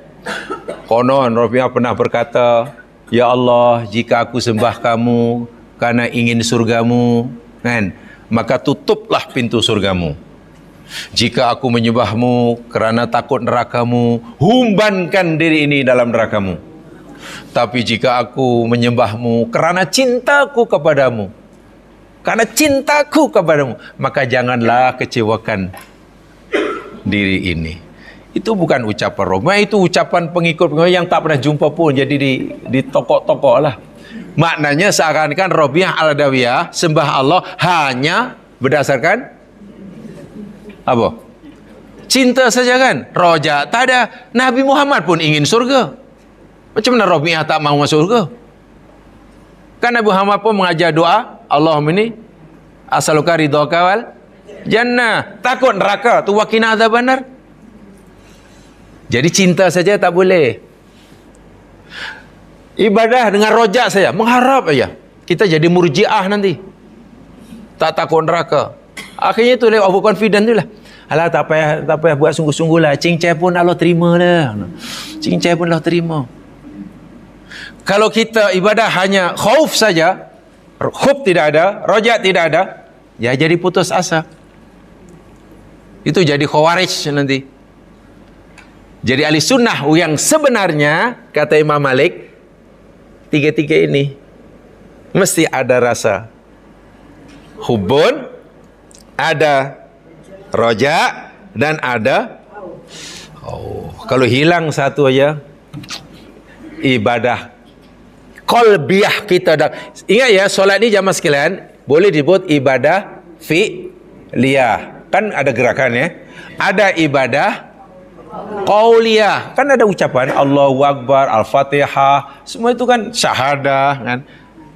Konon Rabi'ah pernah berkata, "Ya Allah, jika aku sembah kamu karena ingin surgamu, kan, maka tutuplah pintu surgamu. Jika aku menyembahmu kerana takut nerakamu, humbankan diri ini dalam nerakamu. Tapi jika aku menyembahmu kerana cintaku kepadamu, maka janganlah kecewakan diri ini." Itu bukan ucapan Roma, itu ucapan pengikut-pengikut yang tak pernah jumpa pun. Jadi di tokok-tokok lah. Maknanya seakan-akan Rabi'ah Al-Adawiyah sembah Allah hanya berdasarkan apa? Cinta saja kan? Roja tak ada. Nabi Muhammad pun ingin surga. Macam mana Rabi'ah tak mau masuk surga? Kan Abu Muhammad pun mengajar doa, Allahumma inni as'aluka ridhaka wal jannah. Takut neraka, tu waqina adzabannar. Jadi cinta saja tak boleh. Ibadah dengan rojak saja, mengharap aja. Kita jadi murjiah nanti. Tak takut neraka. Akhirnya tu lah overconfident tu lah. Alah tak payah buat sungguh-sungguh lah. Cincai pun Allah terima lah. Cincai pun Allah terima. Kalau kita ibadah hanya khauf saja, khauf tidak ada, rojak tidak ada, ya jadi putus asa. Itu jadi khawarij nanti. Jadi ahli sunnah yang sebenarnya, kata Imam Malik, tiga-tiga ini mesti ada rasa hubun, ada rojak, dan ada kalau hilang satu aja, ibadah qalbiyah kita dah. Ingat ya, solat ni jamaah sekalian boleh disebut ibadah fi'liyah. Kan ada gerakan ya. Ada ibadah qauliyah. Kan ada ucapan Allahu Akbar, Al-Fatihah, semua itu kan syahadah kan.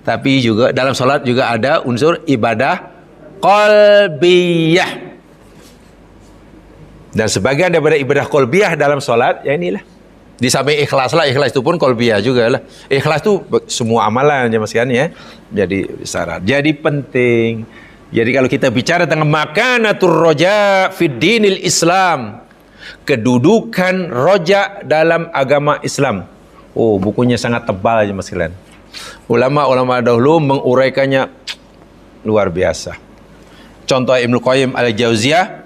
Tapi juga dalam solat juga ada unsur ibadah qalbiyah. Dan sebagian daripada ibadah qalbiyah dalam solat ya inilah. Di samping ikhlas lah, ikhlas itu pun qalbiyah juga lah. Ikhlas itu semua amalan jemaah sekalian ya. Jadi syarat. Jadi penting. Jadi kalau kita bicara tentang makanatur roja fid dinil Islam, kedudukan rojak dalam agama Islam. Oh, bukunya sangat tebal jemaah sekalian. Ulama-ulama dahulu menguraikannya luar biasa. Contoh Ibnu Qayyim Al-Jauziyah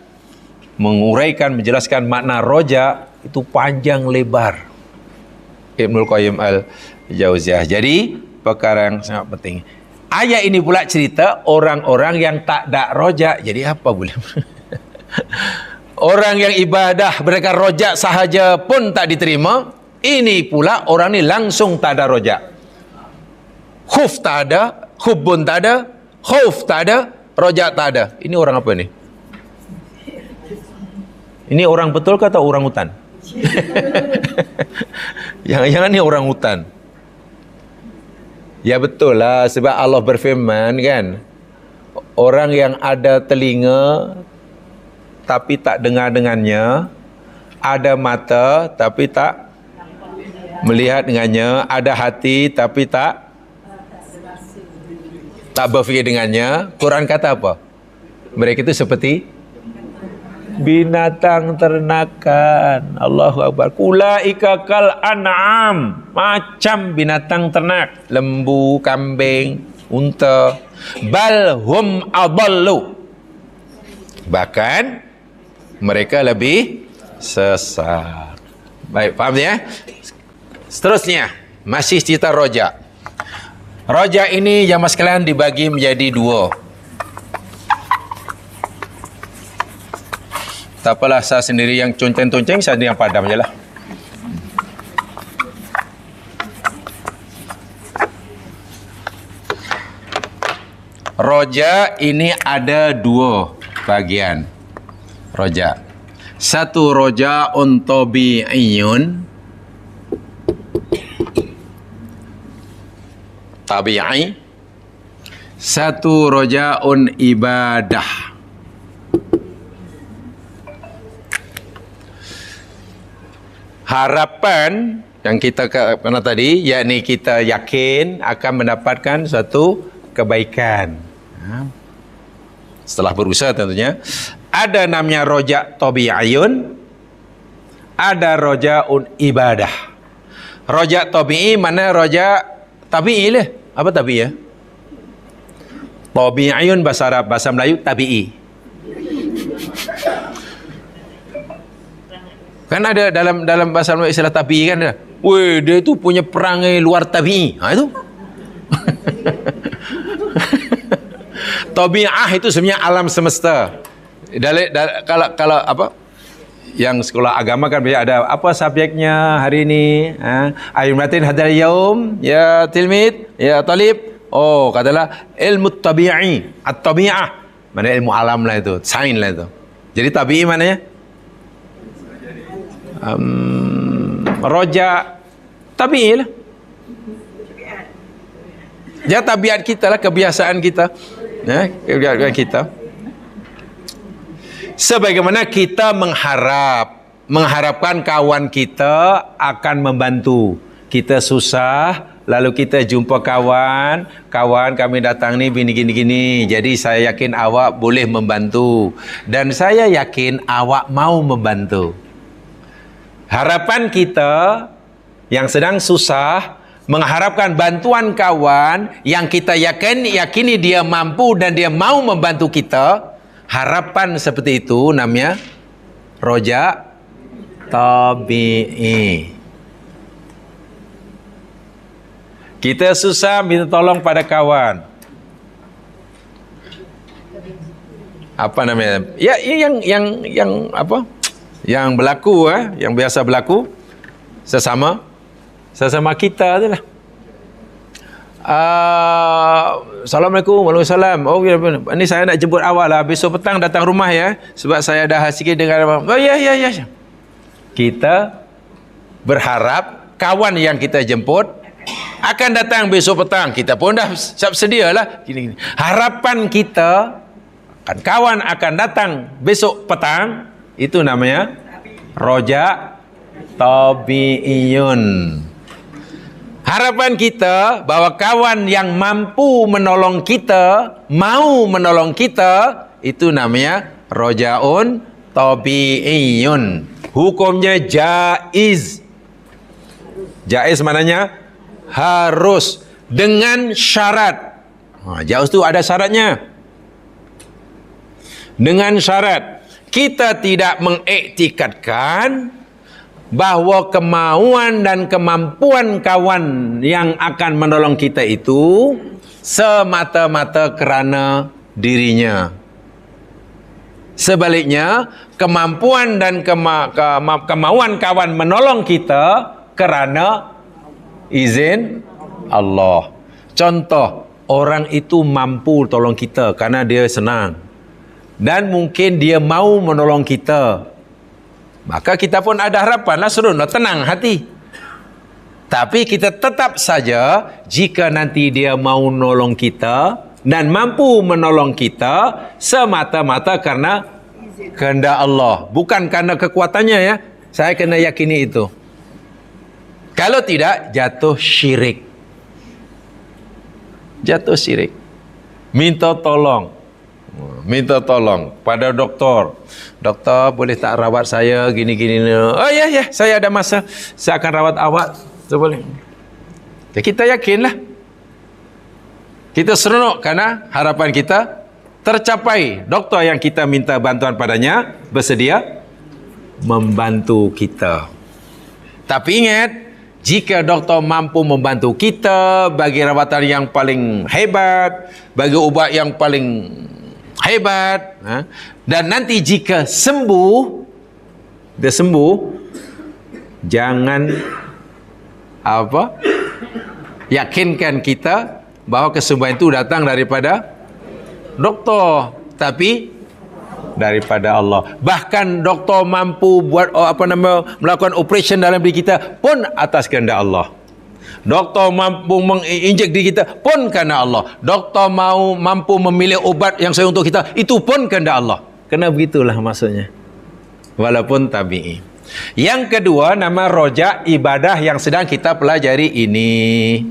menguraikan, menjelaskan makna roja itu panjang lebar. Ibnu Qayyim Al-Jauziyah. Jadi perkara yang sangat penting. Ayat ini pula cerita orang-orang yang tak ada rojak. Jadi apa boleh? Orang yang ibadah mereka rojak sahaja pun tak diterima. Ini pula orang ni langsung tak ada rojak. Khuf tak ada, hubbun tak ada, khauf tak ada, rojak tak ada. Ini orang apa ni? Ini orang betul ke atau orang hutan? Jangan-jangan ni orang hutan. Ya betul lah, sebab Allah berfirman kan, orang yang ada telinga tapi tak dengar dengannya, ada mata tapi tak melihat dengannya, ada hati tapi tak berfikir dengannya. Quran kata apa? Mereka itu seperti binatang ternakan. Allahu Akbar. Ulaika kal an'am, macam binatang ternak, lembu, kambing, unta. Bal hum adallu, bahkan mereka lebih sesat. Baik, faham ya? Seterusnya masih cerita rojak. Rojak ini jamaah sekalian dibagi menjadi dua. Tak apalah, saya sendiri yang conceng-conceng, saya sendiri yang padam je lah. Roja ini ada dua bagian. Roja. Satu roja tabi'iyun, tabi'i. Satu rojaun ibadah. Harapan yang kita pernah tadi, yakni kita yakin akan mendapatkan suatu kebaikan setelah berusaha tentunya. Ada namanya rojak tabi'iyun, ada rojaun ibadah. Rojak tabi'i mana rojak tabi'i lah. Apa tabi'i ya? Tabi'iyun bahasa Arab, bahasa Melayu tabi'i. Kan ada dalam bahasa Melayu istilah tabi'i kan ada. Weh, dia tu punya perangai luar tabi'i. Ha itu. Tabi'ah itu sebenarnya alam semesta. Kalau apa? Yang sekolah agama kan biasa ada apa subjeknya hari ini? Ayumatin hadal yaum ya tilmid, ya talib. Oh, katalah ilmu tabi'i, at-tabi'ah. Mana ilmu alam lah itu, sains lah itu. Jadi tabi'i mananya? Rojak Tabi'i lah. Ya, tabiat kita lah, kebiasaan kita. Ya, kebiasaan kita. Sebagaimana kita mengharapkan kawan kita akan membantu. Kita susah, lalu kita jumpa kawan kami datang ni gini. Jadi saya yakin awak boleh membantu. Dan saya yakin awak mau membantu. Harapan kita yang sedang susah mengharapkan bantuan kawan yang kita yakini dia mampu dan dia mau membantu kita. Harapan seperti itu namanya roja tabi'i. Kita susah minta tolong pada kawan. Apa namanya? Ya, yang apa? Yang berlaku, yang biasa berlaku sesama kita itulah. Assalamualaikum. Waalaikumsalam. Oh, ini saya nak jemput awak lah. Besok petang datang rumah ya. Sebab saya dah sikit dengan abang. Oh ya. Kita berharap kawan yang kita jemput akan datang besok petang. Kita pun dah siap sedia lah. Gini. Harapan kita kawan akan datang besok petang. Itu namanya roja tabi'iyun. Harapan kita bahwa kawan yang mampu menolong kita, mau menolong kita, itu namanya rojaun tabi'iyun. Hukumnya jaiz. Jaiz maknanya harus dengan syarat. Jaiz itu ada syaratnya. Dengan syarat kita tidak mengiktikadkan bahwa kemauan dan kemampuan kawan yang akan menolong kita itu semata-mata kerana dirinya. Sebaliknya, kemampuan dan kemauan kawan menolong kita kerana izin Allah. Contoh, orang itu mampu tolong kita kerana dia senang. Dan mungkin dia mau menolong kita. Maka kita pun ada harapanlah, seronok, tenang hati. Tapi kita tetap saja, jika nanti dia mau nolong kita dan mampu menolong kita semata-mata karena kehendak Allah, bukan karena kekuatannya ya. Saya kena yakini itu. Kalau tidak, jatuh syirik. Jatuh syirik. Minta tolong pada doktor. Doktor, boleh tak rawat saya gini-gini? Oh ya, saya ada masa. Saya akan rawat awak. Boleh. Jadi kita yakinlah. Kita seronok karena harapan kita tercapai. Doktor yang kita minta bantuan padanya bersedia membantu kita. Tapi ingat, jika doktor mampu membantu kita bagi rawatan yang paling hebat, bagi ubat yang paling hebat, dan nanti jika dia sembuh, jangan yakinkan kita bahawa kesembuhan itu datang daripada doktor, tapi daripada Allah. Bahkan doktor mampu buat melakukan operation dalam diri kita pun atas kehendak Allah. Doktor mampu menginjek diri kita pun kerana Allah. Doktor mampu memilih obat yang sesuai untuk kita, itu pun kehendak Allah. Kena begitulah maksudnya. Walaupun tabi'i. Yang kedua, nama roja ibadah yang sedang kita pelajari ini.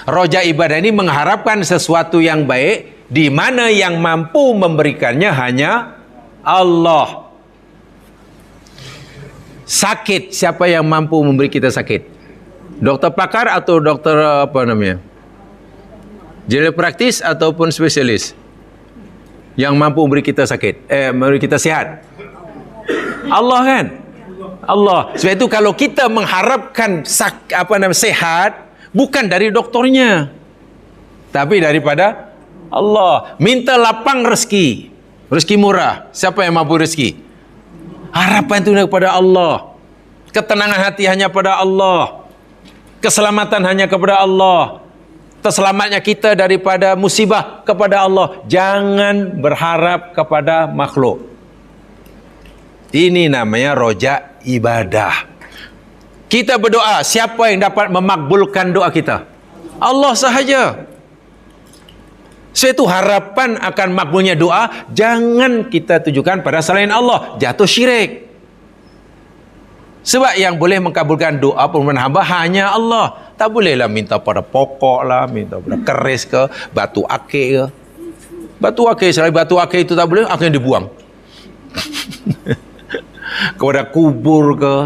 Roja ibadah ini mengharapkan sesuatu yang baik, di mana yang mampu memberikannya hanya Allah. Sakit, siapa yang mampu memberi kita sakit? Doktor pakar atau doktor general praktis ataupun spesialis yang mampu memberi kita sakit, memberi kita sihat? Allah kan? Allah. Sebab itu kalau kita mengharapkan sehat, bukan dari doktornya, tapi daripada Allah. Minta lapang rezeki murah. Siapa yang mampu rezeki? Harapan itu kepada Allah. Ketenangan hati hanya pada Allah. Keselamatan hanya kepada Allah. Terselamatnya kita daripada musibah kepada Allah. Jangan berharap kepada makhluk. Ini namanya roja ibadah. Kita berdoa, siapa yang dapat memakbulkan doa kita? Allah sahaja. Sebab itu harapan akan makbulnya doa jangan kita tujukan pada selain Allah, jatuh syirik. Sebab yang boleh mengabulkan doa permohonan hamba hanya Allah. Tak bolehlah minta pada pokok lah, minta pada keris ke, batu akik ke. Batu akik, selain batu akik itu tak boleh, akhirnya dibuang. Kepada kubur ke,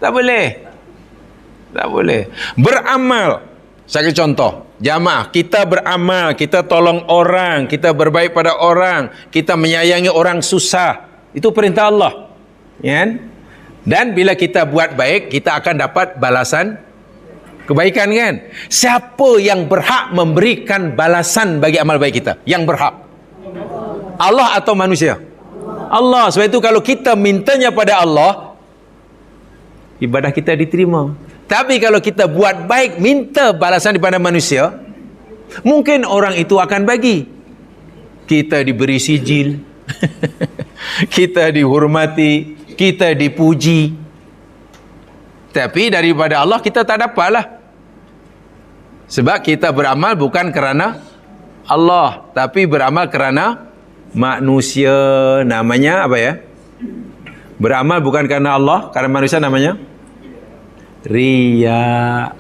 tak boleh. Tak boleh. Beramal. Saya contoh. Jamaah, kita beramal, kita tolong orang, kita berbaik pada orang, kita menyayangi orang susah. Itu perintah Allah. Ya kan? Dan bila kita buat baik, kita akan dapat balasan kebaikan kan? Siapa yang berhak memberikan balasan bagi amal baik kita? Yang berhak? Allah atau manusia? Allah. Sebab itu kalau kita mintanya pada Allah, ibadah kita diterima. Tapi kalau kita buat baik, minta balasan daripada manusia, mungkin orang itu akan bagi. Kita diberi sijil, kita dihormati, kita dipuji. Tapi daripada Allah kita tak dapatlah. Sebab kita beramal bukan kerana Allah, tapi beramal kerana manusia. Namanya apa ya? Beramal bukan kerana Allah, kerana manusia namanya riya.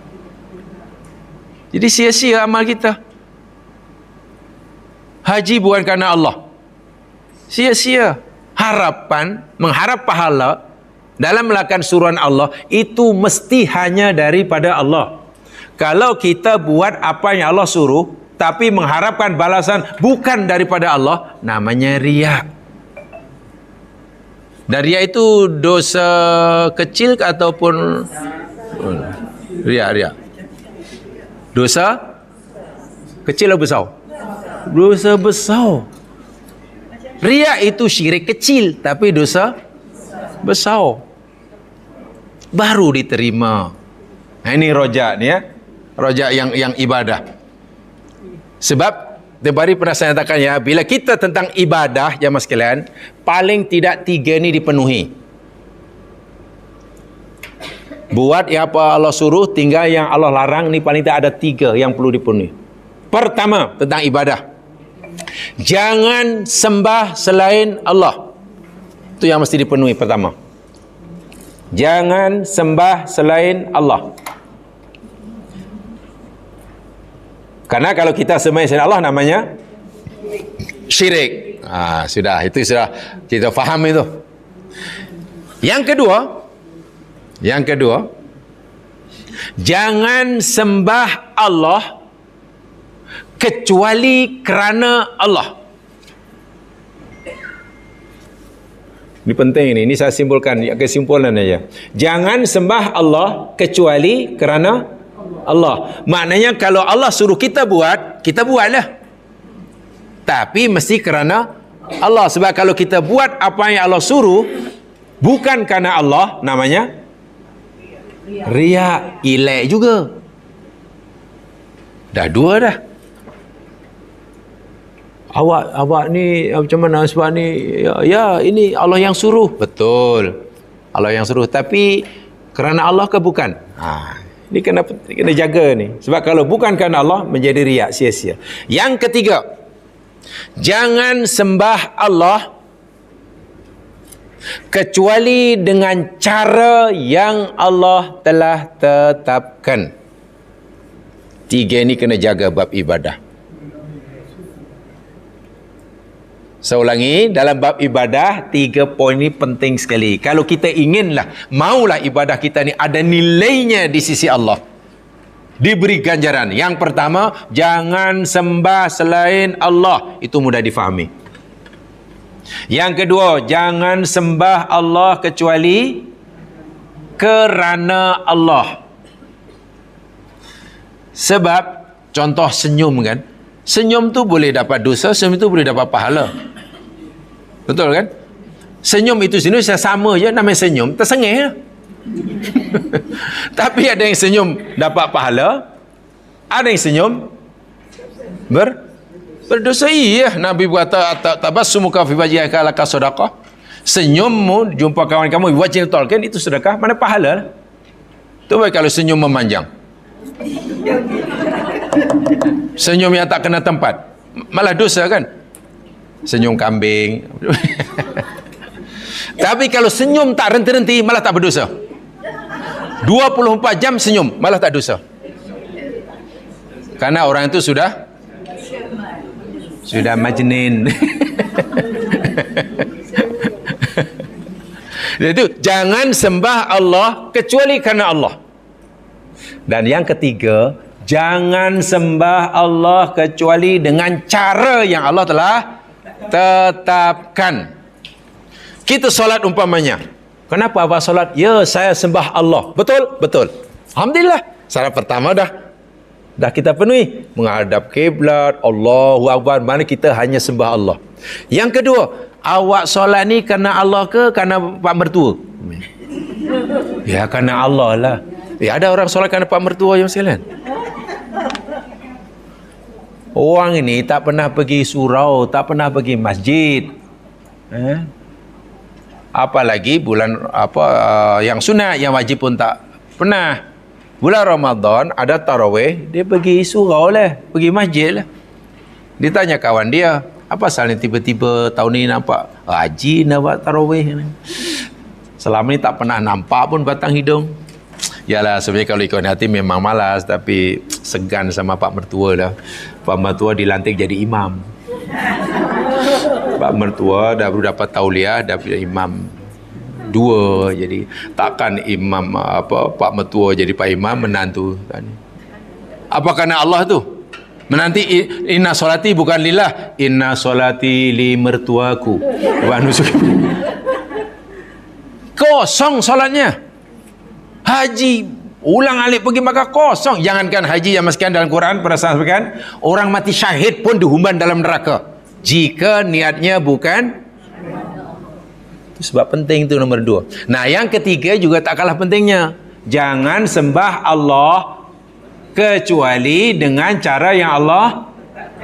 Jadi sia-sia amal kita. Haji bukan kerana Allah, sia-sia. Harapan, mengharap pahala dalam melakukan suruhan Allah itu mesti hanya daripada Allah. Kalau kita buat apa yang Allah suruh tapi mengharapkan balasan bukan daripada Allah, namanya riya. Dan riya itu dosa kecil ataupun riya? Dosa kecil atau besar? Dosa besar. Riya itu syirik kecil tapi dosa besar. Baru diterima. Nah, ini rojak ni ya. Rojak yang ibadah. Sebab Debari pernah saya katakan ya, bila kita tentang ibadah jemaah sekalian, paling tidak 3 ni dipenuhi. Buat yang apa Allah suruh, tinggal yang Allah larang, ni paling tidak ada 3 yang perlu dipenuhi. Pertama, tentang ibadah. Jangan sembah selain Allah. Itu yang mesti dipenuhi pertama. Jangan sembah selain Allah. Karena kalau kita sembah selain Allah namanya syirik. Sudah, itu sudah kita faham itu. Yang kedua, jangan sembah Allah kecuali kerana Allah. Ini penting ini saya simpulkan, kesimpulan aja. Jangan sembah Allah kecuali kerana Allah. Maknanya kalau Allah suruh kita buat, kita buatlah. Tapi mesti kerana Allah. Sebab kalau kita buat apa yang Allah suruh bukan kerana Allah, namanya riya, elak juga. Dah 2 dah. Awak ni macam mana sebab ni ya ini Allah yang suruh. Betul. Allah yang suruh, tapi kerana Allah ke bukan? Ini kena jaga ni. Sebab kalau bukan kerana Allah menjadi riya, sia-sia. Yang ketiga, jangan sembah Allah kecuali dengan cara yang Allah telah tetapkan. 3 ni kena jaga bab ibadah. Saya ulangi, dalam bab ibadah 3 poin ini penting sekali. Kalau kita inginlah, maulah ibadah kita ni ada nilainya di sisi Allah, diberi ganjaran. Yang pertama, jangan sembah selain Allah. Itu mudah difahami. Yang kedua, jangan sembah Allah kecuali kerana Allah. Sebab contoh senyum kan, senyum tu boleh dapat dosa, senyum tu boleh dapat pahala. Betul kan? Senyum itu sendiri sama je, namanya senyum, tersengih. Tapi ada yang senyum dapat pahala, ada yang senyum berdosa. Iya, Nabi berkata tabassumuka fi wajhika laka sedekah. Senyummu jumpa kawan kamu wajib tolkan itu sedekah, mana pahala. Tu baik kalau senyum memanjang. Senyum yang tak kena tempat, malah dosa kan? Senyum kambing. Tapi kalau senyum tak renti-renti, malah tak berdosa. 24 jam senyum, malah tak dosa. Karena orang itu sudah majnin. Itu jangan sembah Allah kecuali karena Allah. Dan yang ketiga, jangan sembah Allah kecuali dengan cara yang Allah telah tetapkan. Kita solat umpamanya. Kenapa abang solat? Ya, saya sembah Allah. Betul? Betul. Alhamdulillah. Syarat pertama dah kita penuhi. Menghadap kiblat, Allahu Akbar. Mana kita hanya sembah Allah. Yang kedua, awak solat ni kerana Allah ke kerana pak mertua? Ya, kerana Allah lah. Ada orang solat kerana pak mertua yang sekalian. Orang ini tak pernah pergi surau, tak pernah pergi masjid. Apalagi bulan yang sunat, yang wajib pun tak pernah. Bulan Ramadan ada tarawih, dia pergi surau lah, pergi masjid lah. Dia tanya kawan dia, apa salahnya tiba-tiba tahun ni nampak haji nak buat tarawih. Selama ni tak pernah nampak pun batang hidung. Yalah, sebenarnya kalau ikut hati memang malas, tapi segan sama pak mertua dah. Pak mertua dilantik jadi imam. Pak mertua dah baru dapat tauliah, dah jadi imam 2. Jadi takkan imam pak mertua jadi pak imam menantu. Apa kerana Allah tu? Menanti inna solati bukan lillah, inna solati li mertuaku. Kosong solatnya. Haji ulang alik pergi maka kosong. Jangankan haji yang masukkan dalam Quran, pada sampaikan orang mati syahid pun dihumban dalam neraka jika niatnya bukan. Itu sebab penting tu nombor 2. Nah, yang ketiga juga tak kalah pentingnya. Jangan sembah Allah kecuali dengan cara yang Allah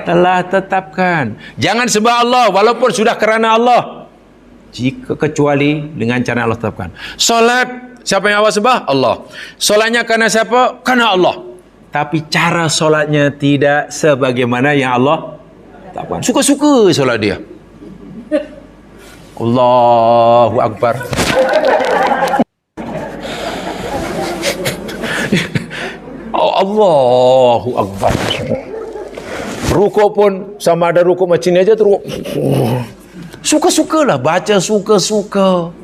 telah tetapkan. Jangan sembah Allah walaupun sudah kerana Allah, jika kecuali dengan cara yang Allah tetapkan. Solat, siapa yang awak sembah? Allah. Solatnya kerana siapa? Kerana Allah. Tapi cara solatnya tidak sebagaimana yang Allah tetapkan. Suka-suka solat dia. Allahu Akbar. Allahu Akbar. Rukuk pun sama ada rukuk macam ni aja tu. Suka-sukalah baca, suka-suka.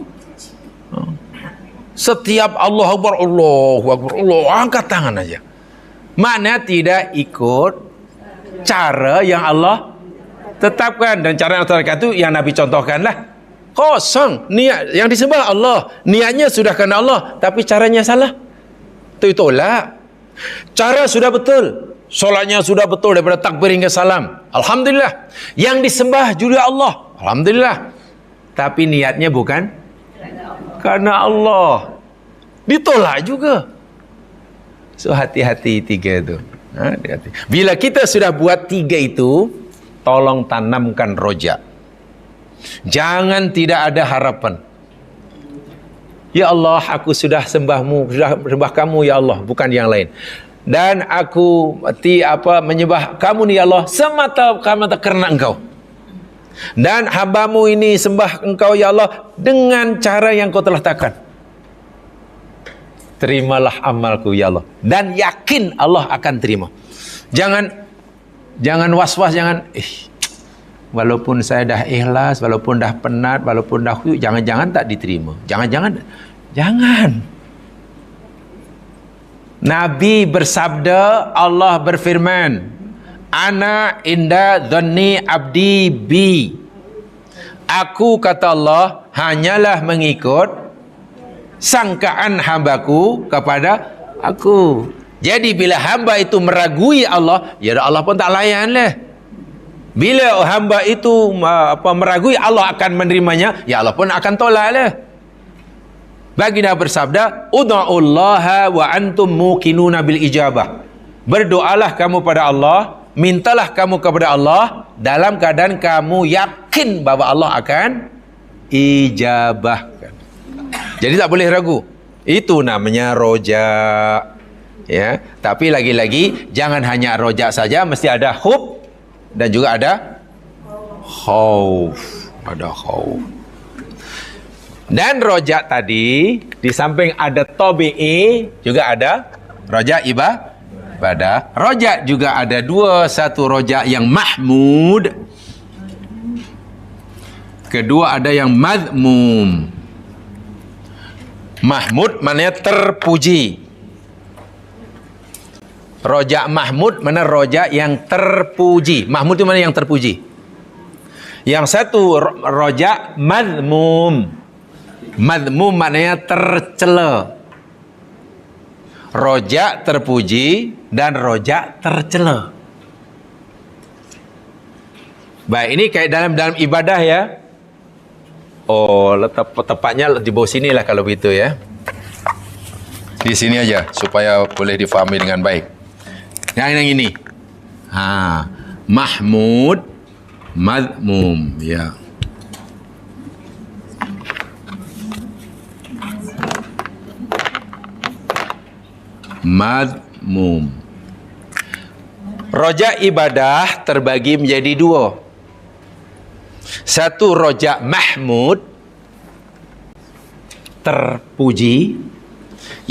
Setiap Allah Akbar, Allahu Akbar, Allah angkat tangan aja. Mana tidak ikut cara yang Allah tetapkan, dan cara yang Allah tetapkan itu yang Nabi contohkanlah. Kosong niat yang disembah Allah, niatnya sudah kerana Allah, tapi caranya salah. Itu tolak. Cara sudah betul, solatnya sudah betul daripada takbir hingga salam, alhamdulillah. Yang disembah juga Allah, alhamdulillah. Tapi niatnya bukan karena Allah, ditolak juga. So hati-hati 3 itu. Hati-hati. Bila kita sudah buat 3 itu, tolong tanamkan rojak. Jangan tidak ada harapan. Ya Allah, aku sudah sembahmu, sudah sembah kamu ya Allah, bukan yang lain. Dan aku menyembah kamu ni ya Allah semata-mata kerana engkau. Dan hambamu ini sembah engkau ya Allah dengan cara yang kau telah takkan. Terimalah amalku ya Allah, dan yakin Allah akan terima. Jangan was-was, jangan walaupun saya dah ikhlas, walaupun dah penat, walaupun dah khusyuk, jangan-jangan tak diterima. Jangan. Nabi bersabda, Allah berfirman, Ana inda dhanni abdi bi. Aku, kata Allah, hanyalah mengikut sangkaan hambaku kepada aku. Jadi bila hamba itu meragui Allah, ya Allah pun tak layan lah. Bila hamba itu meragui Allah akan menerimanya, ya Allah pun akan tolak lah. Baginda bersabda, Udha'ullaha wa antum muqinuna bil ijabah. Berdoalah kamu pada Allah, mintalah kamu kepada Allah dalam keadaan kamu yakin bahwa Allah akan ijabahkan. Jadi tak boleh ragu. Itu namanya roja. Ya, tapi lagi-lagi jangan hanya roja saja, mesti ada hub dan juga ada khauf. Ada khauf. Dan roja tadi di samping ada tabi'i juga ada roja ibadah. Roja juga ada dua, satu roja yang mahmud, kedua ada yang madmum. Mahmud maknanya terpuji. Roja mahmud mana roja yang terpuji. Mahmud itu mana yang terpuji. Yang satu roja madmum. Madmum maknanya tercela. Roja terpuji dan roja tercela. Baik, ini kayak dalam ibadah ya. Oh, tepatnya di bawah sini lah kalau begitu ya. Di sini aja supaya boleh difahami dengan baik. Yang ini. Mahmud, madmum, ya. Madmum. Roja ibadah terbagi menjadi dua. Satu roja mahmud, terpuji.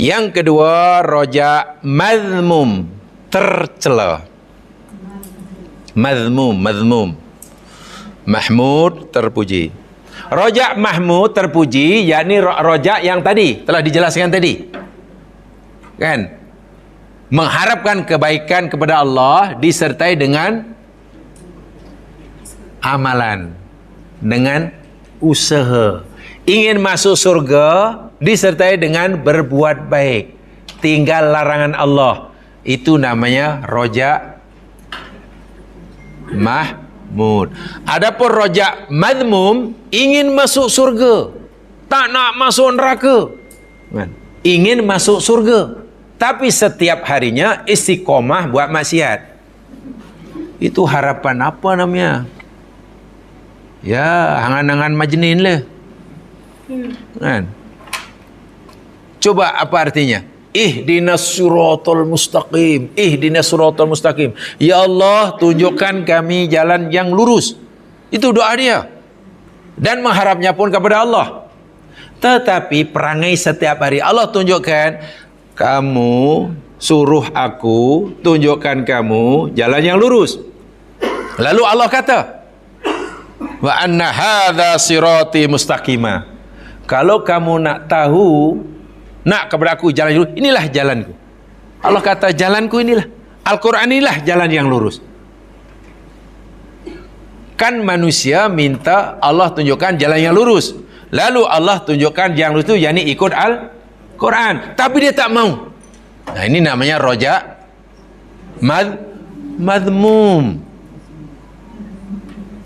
Yang kedua roja madmum, tercela. Madmum. Mahmud terpuji. Roja mahmud terpuji, yakni roja yang tadi telah dijelaskan tadi. Kan? Mengharapkan kebaikan kepada Allah disertai dengan amalan, dengan usaha. Ingin masuk surga disertai dengan berbuat baik, tinggal larangan Allah. Itu namanya roja mahmud. Adapun roja madmum, ingin masuk surga, tak nak masuk neraka. Ingin masuk surga, tapi setiap harinya istiqomah buat maksiat. Itu harapan apa namanya? Ya, angan-angan majnin lah. Kan? Coba apa artinya? Ihdinas siratal mustaqim. Ihdinas siratal mustaqim. Ya Allah, tunjukkan kami jalan yang lurus. Itu doa dia. Dan mengharapnya pun kepada Allah. Tetapi perangai setiap hari, Allah tunjukkan, kamu suruh aku tunjukkan kamu jalan yang lurus. Lalu Allah kata, wa anna hadza sirati mustaqima. Kalau kamu nak tahu, nak kepada aku jalan yang lurus, inilah jalanku. Allah kata jalanku inilah. Al-Quran inilah jalan yang lurus. Kan manusia minta Allah tunjukkan jalan yang lurus. Lalu Allah tunjukkan yang lurus itu, yakni ikut Al-Quran. Tapi dia tak mau. Nah, ini namanya roja madmum.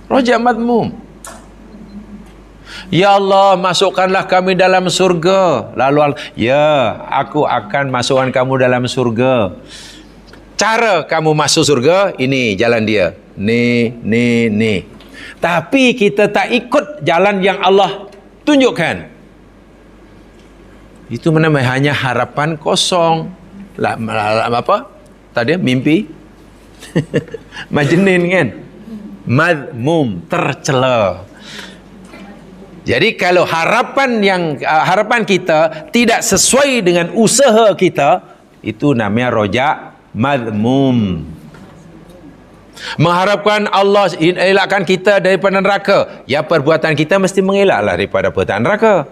Roja madmum. Ya Allah, masukkanlah kami dalam surga. Lalu Allah, ya, aku akan masukkan kamu dalam surga. Cara kamu masuk surga, ini jalan dia. Ni. Tapi kita tak ikut jalan yang Allah tunjukkan. Itu namanya hanya harapan kosong. Apa? Tadi mimpi. Majnin kan? Madmum, tercela. Jadi kalau harapan kita tidak sesuai dengan usaha kita, itu namanya roja madmum. Mengharapkan Allah elakkan kita daripada neraka, ya perbuatan kita mesti mengelaklah daripada perbuatan neraka.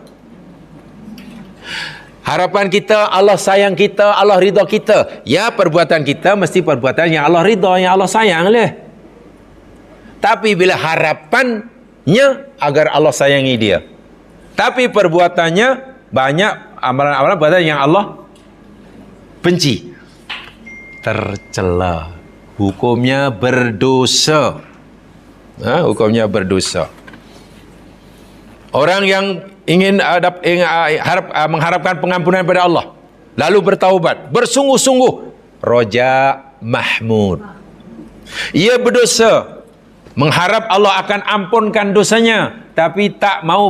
Harapan kita Allah sayang kita, Allah ridha kita, ya perbuatan kita mesti perbuatan yang Allah ridha, yang Allah sayang lah. Tapi bila harapannya agar Allah sayangi dia, tapi perbuatannya banyak amalan-amalan perbuatan yang Allah benci, tercela, hukumnya berdosa. Hukumnya berdosa. Orang yang ingin mengharapkan pengampunan pada Allah, lalu bertaubat, bersungguh-sungguh, roja mahmud. Ia berdosa, mengharap Allah akan ampunkan dosanya, tapi tak mau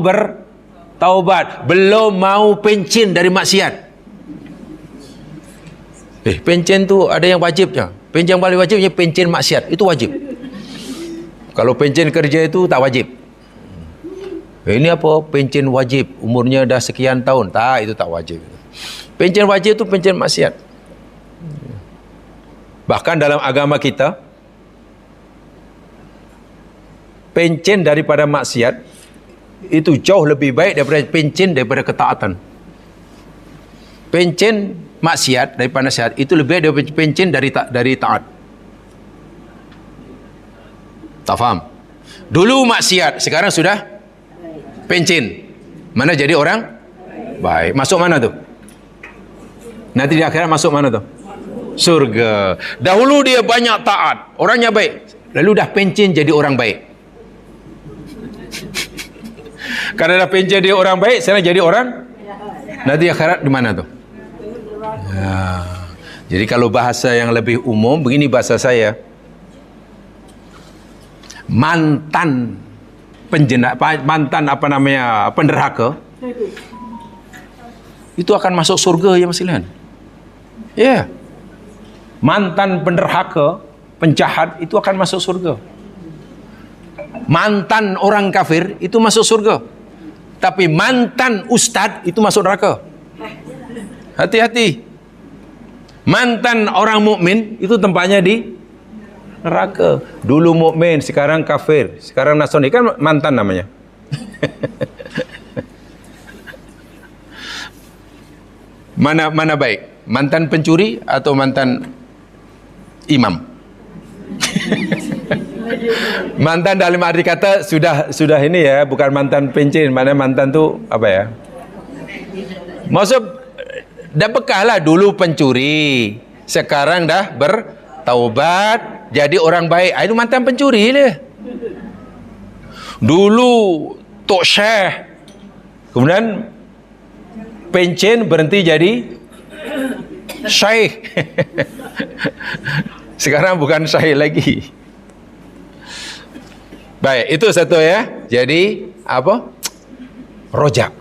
taubat, belum mau pencen dari maksiat. Pencen tu ada yang wajibnya. Pencen yang paling wajibnya pencen maksiat, itu wajib. Kalau pencen kerja itu tak wajib. Ini apa? Pencen wajib, umurnya dah sekian tahun. Tak, itu tak wajib. Pencen wajib itu pencen maksiat. Bahkan dalam agama kita, pencen daripada maksiat itu jauh lebih baik daripada pencen daripada ketaatan. Pencen maksiat daripada nasihat itu lebih baik daripada pencen dari taat. Tak faham? Dulu maksiat, sekarang sudah pencen. Mana jadi orang baik? Masuk mana tu? Nanti di akhirat masuk mana tu? Surga. Dahulu dia banyak taat, orangnya baik. Lalu dah pencen jadi orang baik. Karena dah pencen dia orang baik, sekarang jadi orang nanti akhirat di mana tu? Ya. Jadi kalau bahasa yang lebih umum, begini bahasa saya. Mantan penderhaka itu akan masuk surga ya sekalian. Ya. Mantan penderhaka, penjahat itu akan masuk surga. Mantan orang kafir itu masuk surga. Tapi mantan ustaz itu masuk neraka. Hati-hati. Mantan orang mukmin itu tempatnya di neraka. Dulu mukmin, sekarang kafir, sekarang Nasrani, kan mantan namanya. Mana baik? Mantan pencuri atau mantan imam? Mantan dalam arti kata sudah ini ya, bukan mantan pencen. Mana mantan tu apa ya? Maksud dah bekas lah, dulu pencuri, sekarang dah bertaubat jadi orang baik. Itu mantan pencuri dia. Dulu tok syekh, kemudian pencen berhenti jadi syekh. Sekarang bukan syekh lagi. Baik, itu satu ya. Jadi apa? Rojak.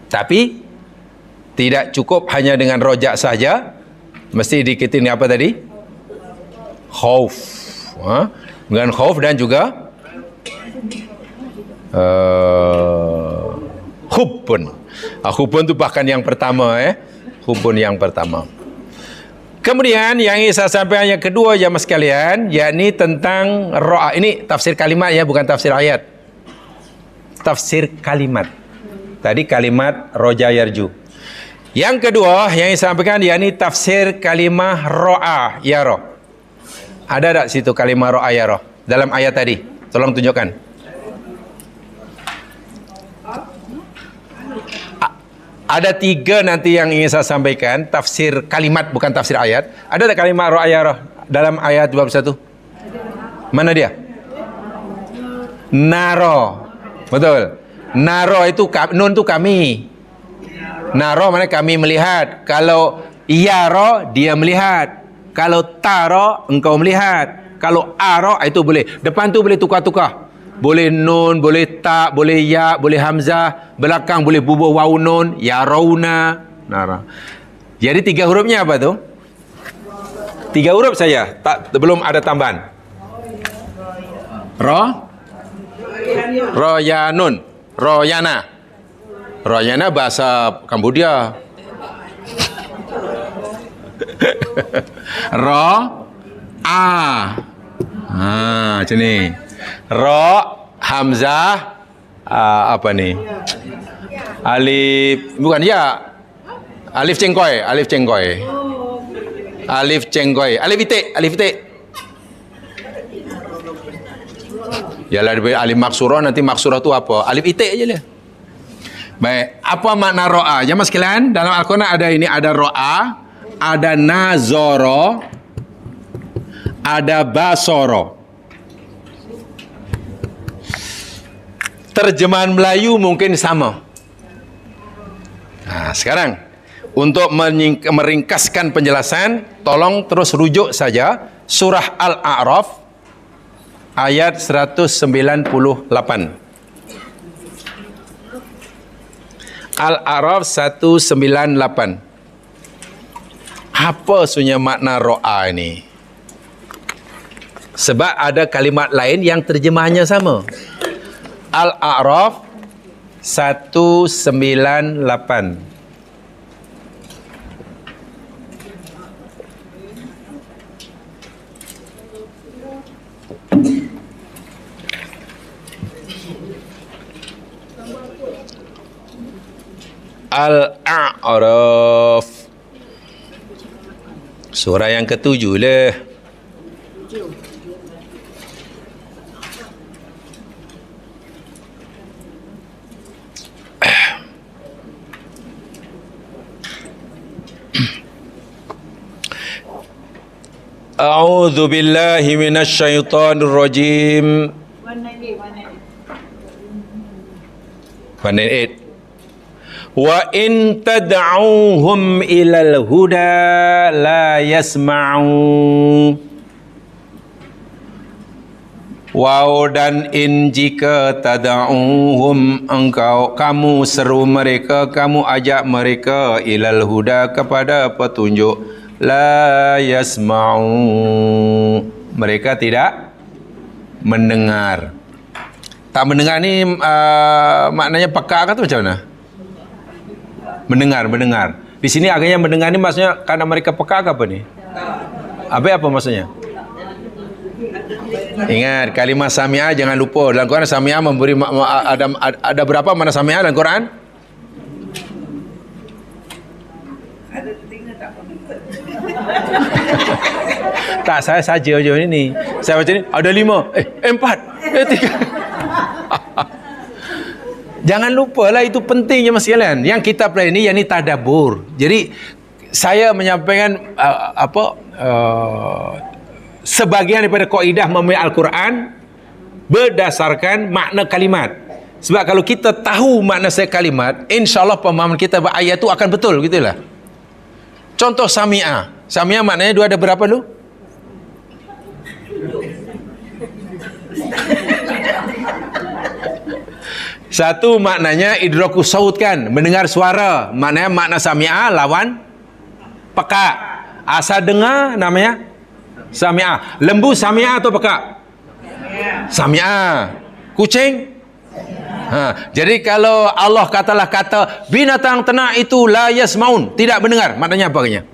Tapi tidak cukup hanya dengan rojak saja, mesti diikuti apa tadi? Khauf. Dengan khauf dan juga hubbun. Hubbun itu bahkan yang pertama ya. Hubbun yang pertama. Kemudian yang ingin saya sampaikan yang kedua jamaah sekalian, yakni tentang ro'a. Ini tafsir kalimat ya, bukan tafsir ayat. Tafsir kalimat. Tadi kalimat roja yarju. Yang kedua yang ingin saya sampaikan yakni tafsir kalimah ro'a yaro. Ada tak situ kalimah ro'a yaro dalam ayat tadi? Tolong tunjukkan. Ada 3 nanti yang ingin saya sampaikan, tafsir kalimat bukan tafsir ayat. Ada tak kalimat ro'ayarah dalam ayat 21? Mana dia? Naro. Betul. Naro itu nun tu kami. Naro mana kami melihat. Kalau yaro dia melihat. Kalau taro engkau melihat. Kalau aro itu boleh. Depan tu boleh tukar-tukar. Boleh nun, boleh ta, boleh ya, boleh hamzah. Belakang boleh bubuh waw nun, ya rauna, nara. Jadi 3 hurufnya apa tu? 3 huruf saja, tak, belum ada tambahan. Royanun, royana. Royana bahasa Kambodia. Macam ni. Hamzah, apa ni? Alif, bukan ya. Alif cengkoi. Alif itik. Yalah daripada alif maksurah, nanti maksurah tu apa? Alif itik aja lah. Baik, apa makna ro'a? Jamaah sekalian, dalam Al-Quran ada ini, ada ro'a, ada nazoro, ada basoro. Terjemahan Melayu mungkin sama. Nah, sekarang untuk meringkaskan penjelasan, tolong terus rujuk saja surah Al-A'raf ayat 198. Al-A'raf 198. Apa sebenarnya makna ro'a ini? Sebab ada kalimat lain yang terjemahannya sama. Al-A'raf 198. Al-A'raf. Surah yang ke-7 lah. A'udzu billahi minasy syaithanir rajim. 198. Wa in tad'uhum ilal huda la yasma'u. Wow, dan in jika tad'uhum, kamu seru mereka, kamu ajak mereka ilal huda, kepada petunjuk, la yasma'u, mereka tidak mendengar. Tak mendengar ni maknanya peka ke atau macam mana? Mendengar. Di sini agaknya mendengar ni maksudnya karena mereka peka ke apa ni? Apa maksudnya? Ingat kalimat sami'ah, jangan lupa. Dalam Quran sami'ah memberi ada berapa makna sami'ah dalam Quran? Tak, saya saja je ni. Saya baca ni ada 5, 4, 3. Jangan lupalah, itu pentingnya mas sekalian. Yang kita pelajari ni, yang ni tadabbur. Jadi saya menyampaikan sebahagian daripada kaedah memahami Al-Quran berdasarkan makna kalimat. Sebab kalau kita tahu makna kalimat, insya-Allah pemahaman kita ayat itu akan betul, gitulah. Contoh sami'ah. Sami'ah maknanya ada berapa dulu? Satu maknanya idraku saut, kan, mendengar suara. Maknanya makna sami'ah lawan peka. Asal dengar namanya sami'ah. Lembu sami'ah atau peka? Sami'ah. Kucing? Jadi kalau Allah kata binatang ternak itu la yasmaun, tidak mendengar, maknanya apa katanya?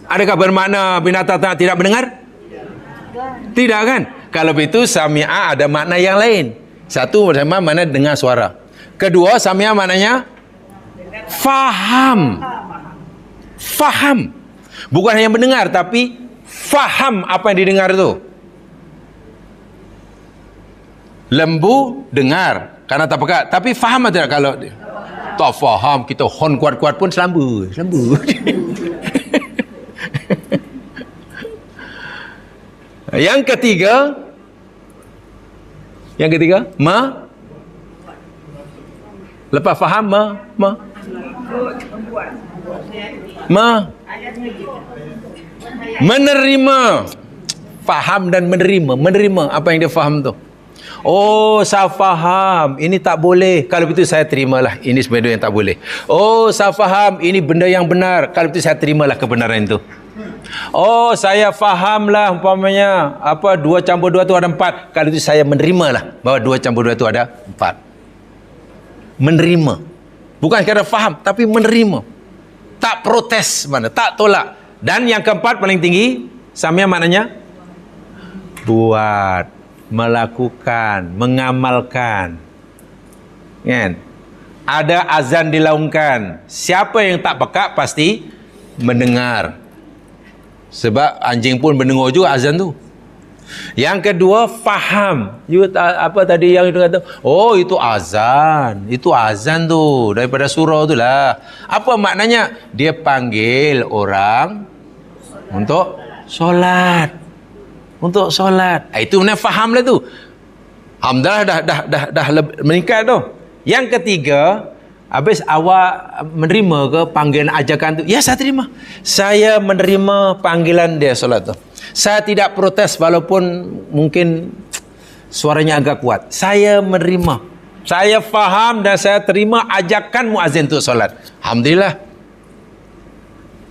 Adakah bermakna binatang ternak tidak mendengar? Tidak, kan? Kalau begitu sami'ah ada makna yang lain. Satu sama mana dengar suara. Kedua, sami'ah maknanya faham. Faham. Bukan hanya mendengar, tapi faham apa yang didengar itu. Lembu dengar karena tak peka, tapi faham atau tidak? Kalau tak faham, kita hon kuat-kuat pun selambu. Yang ketiga, lepas faham menerima. Faham dan menerima apa yang dia faham tu. Oh, saya faham ini tak boleh, kalau begitu saya terimalah ini sebenarnya yang tak boleh. Oh, saya faham ini benda yang benar, kalau begitu saya terimalah kebenaran itu. Oh, saya fahamlah umpamanya 2 campur 2 tu ada 4, kalau itu saya menerimalah bahawa 2 campur 2 tu ada 4. Menerima. Bukan sekadar faham, tapi menerima. Tak protes, tak tolak. Dan yang keempat paling tinggi, sami'ah maknanya buat, melakukan, mengamalkan. Kan? Ada azan dilaungkan. Siapa yang tak peka pasti mendengar. Sebab anjing pun mendengar juga azan tu. Yang kedua, faham. Apa tadi yang itu kata? Oh, itu azan. Itu azan tu daripada surau tu lah. Apa maknanya? Dia panggil orang untuk solat. Untuk solat. Itu benar faham lah tu. Alhamdulillah dah meningkat tu. Yang ketiga, habis awak menerima ke panggilan ajakan tu? Ya, saya terima. Saya menerima panggilan dia solat tu. Saya tidak protes walaupun mungkin suaranya agak kuat. Saya menerima. Saya faham dan saya terima ajakan muazzin untuk solat. Alhamdulillah.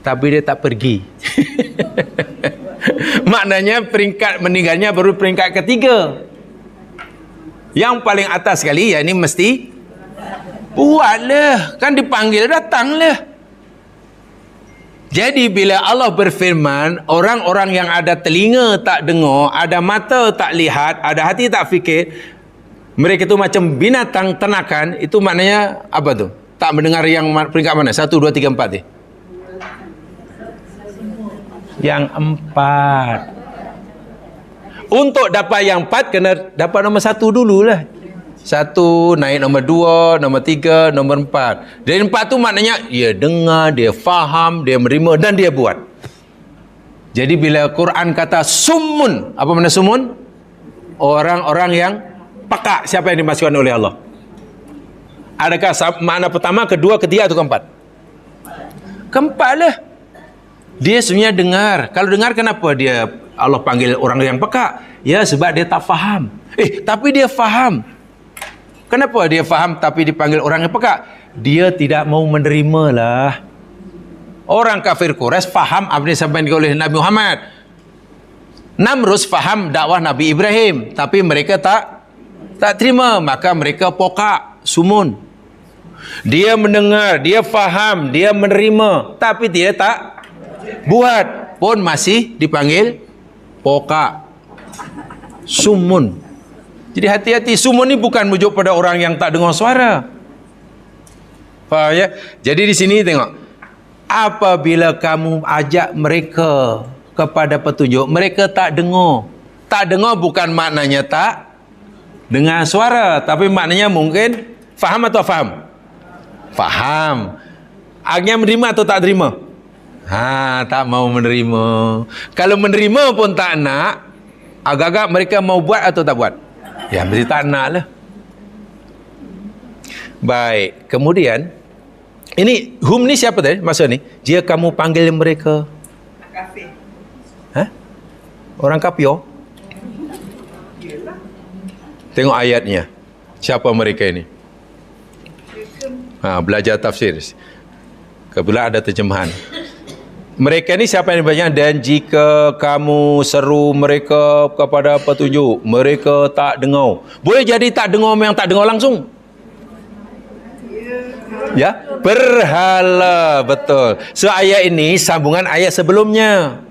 Tapi dia tak pergi. Maknanya peringkat meninggalnya baru peringkat ketiga. Yang paling atas sekali, ya ini mesti buatlah. Kan dipanggil, datanglah. Jadi bila Allah berfirman, orang-orang yang ada telinga tak dengar, ada mata tak lihat, ada hati tak fikir, mereka itu macam binatang ternakan, itu maknanya apa tu? Tak mendengar yang peringkat mana? 1, 2, 3, 4 ni. Yang 4. Untuk dapat yang 4, kena dapat nombor 1 dululah. 1, naik nombor 2, nombor 3, nombor 4. Dari 4 tu maknanya dia dengar, dia faham, dia menerima dan dia buat. Jadi bila Quran kata summun, apa makna summun? Orang-orang yang peka. Siapa yang dimaksudkan oleh Allah? Adakah makna pertama, kedua, ketiga atau keempat? Keempat lah. Dia sebenarnya dengar. Kalau dengar, kenapa dia Allah panggil orang yang peka? Ya, sebab dia tak faham. Tapi dia faham. Kenapa dia faham tapi dipanggil orang yang peka? Dia tidak mau menerima lah. Orang kafir Quraisy faham apa yang disampaikan oleh Nabi Muhammad. Namrus faham dakwah Nabi Ibrahim, tapi mereka tak terima, maka mereka pokak, sumun. Dia mendengar, dia faham, dia menerima, tapi dia tak buat, pun masih dipanggil pokak, sumun. Jadi hati-hati, sumun ni bukan merujuk pada orang yang tak dengar suara. Faham ya? Jadi di sini tengok, apabila kamu ajak mereka kepada petunjuk, mereka tak dengar. Tak dengar bukan maknanya tak dengar suara, tapi maknanya mungkin faham atau faham? Faham. Akhirnya menerima atau tak terima? Tak mau menerima. Kalau menerima pun tak nak, agak-agak mereka mau buat atau tak buat? Ya, mesti tak nak lah. Baik, kemudian ini hum ni siapa tadi? Masa ni, jika kamu panggil mereka kafir. Orang kafir? Tengok ayatnya. Siapa mereka ini? Belajar tafsir. Kebetulan ada terjemahan. Mereka ni siapa yang dibaca? Dan jika kamu seru mereka kepada petunjuk, mereka tak dengar. Boleh jadi tak dengar, memang tak dengar langsung. Ya, berhala, betul. So ayat ini sambungan ayat sebelumnya.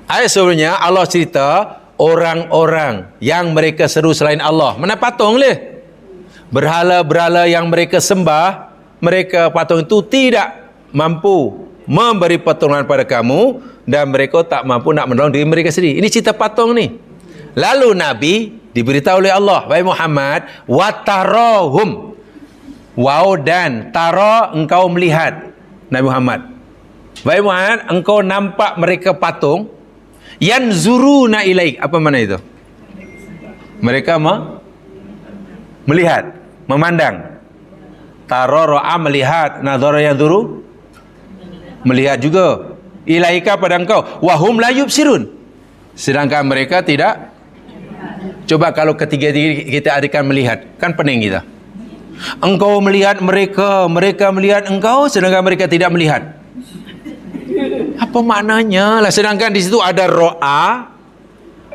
Ayat sebelumnya Allah cerita orang-orang yang mereka seru selain Allah. Mana patung leh? Berhala-berhala yang mereka sembah, mereka patung itu tidak mampu memberi pertolongan pada kamu, dan mereka tak mampu nak menolong diri mereka sendiri. Ini cerita patung ni. Lalu Nabi diberitahu oleh Allah, wahai Muhammad, watarahum, wow, dan tara, engkau melihat, Nabi Muhammad, wahai Muhammad, engkau nampak mereka patung, yanzuruna ilaik. Apa mana itu? Mereka melihat, memandang. Tara, ra'a, melihat. Nadhara, yanzuru, melihat juga. Ilaika, pada engkau. Wahum la yubsirun, sedangkan mereka tidak. Coba kalau ketiga kita adakan melihat, kan pening kita. Engkau melihat mereka, mereka melihat engkau, sedangkan mereka tidak melihat. Apa maknanya lah? Sedangkan di situ ada ro'a,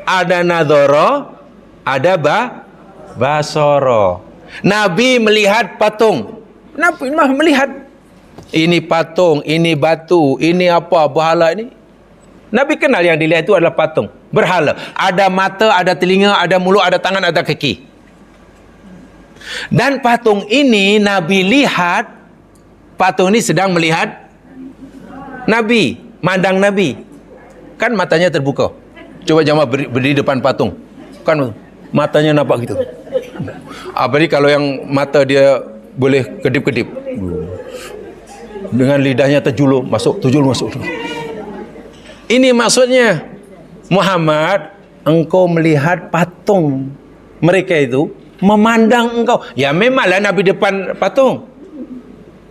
ada nadhara, ada basara. Nabi melihat patung. Nabi melihat ini patung, ini batu, ini apa, berhala ini. Nabi kenal yang dilihat itu adalah patung, berhala. Ada mata, ada telinga, ada mulut, ada tangan, ada kaki. Dan patung ini Nabi lihat, patung ini sedang melihat Nabi, mandang Nabi. Kan matanya terbuka. Coba jamaah berdiri depan patung. Kan matanya nampak gitu. Jadi kalau yang mata dia boleh kedip-kedip. Dengan lidahnya terjulur, masuk. Ini maksudnya, Muhammad, engkau melihat patung mereka itu memandang engkau. Ya memanglah Nabi depan patung.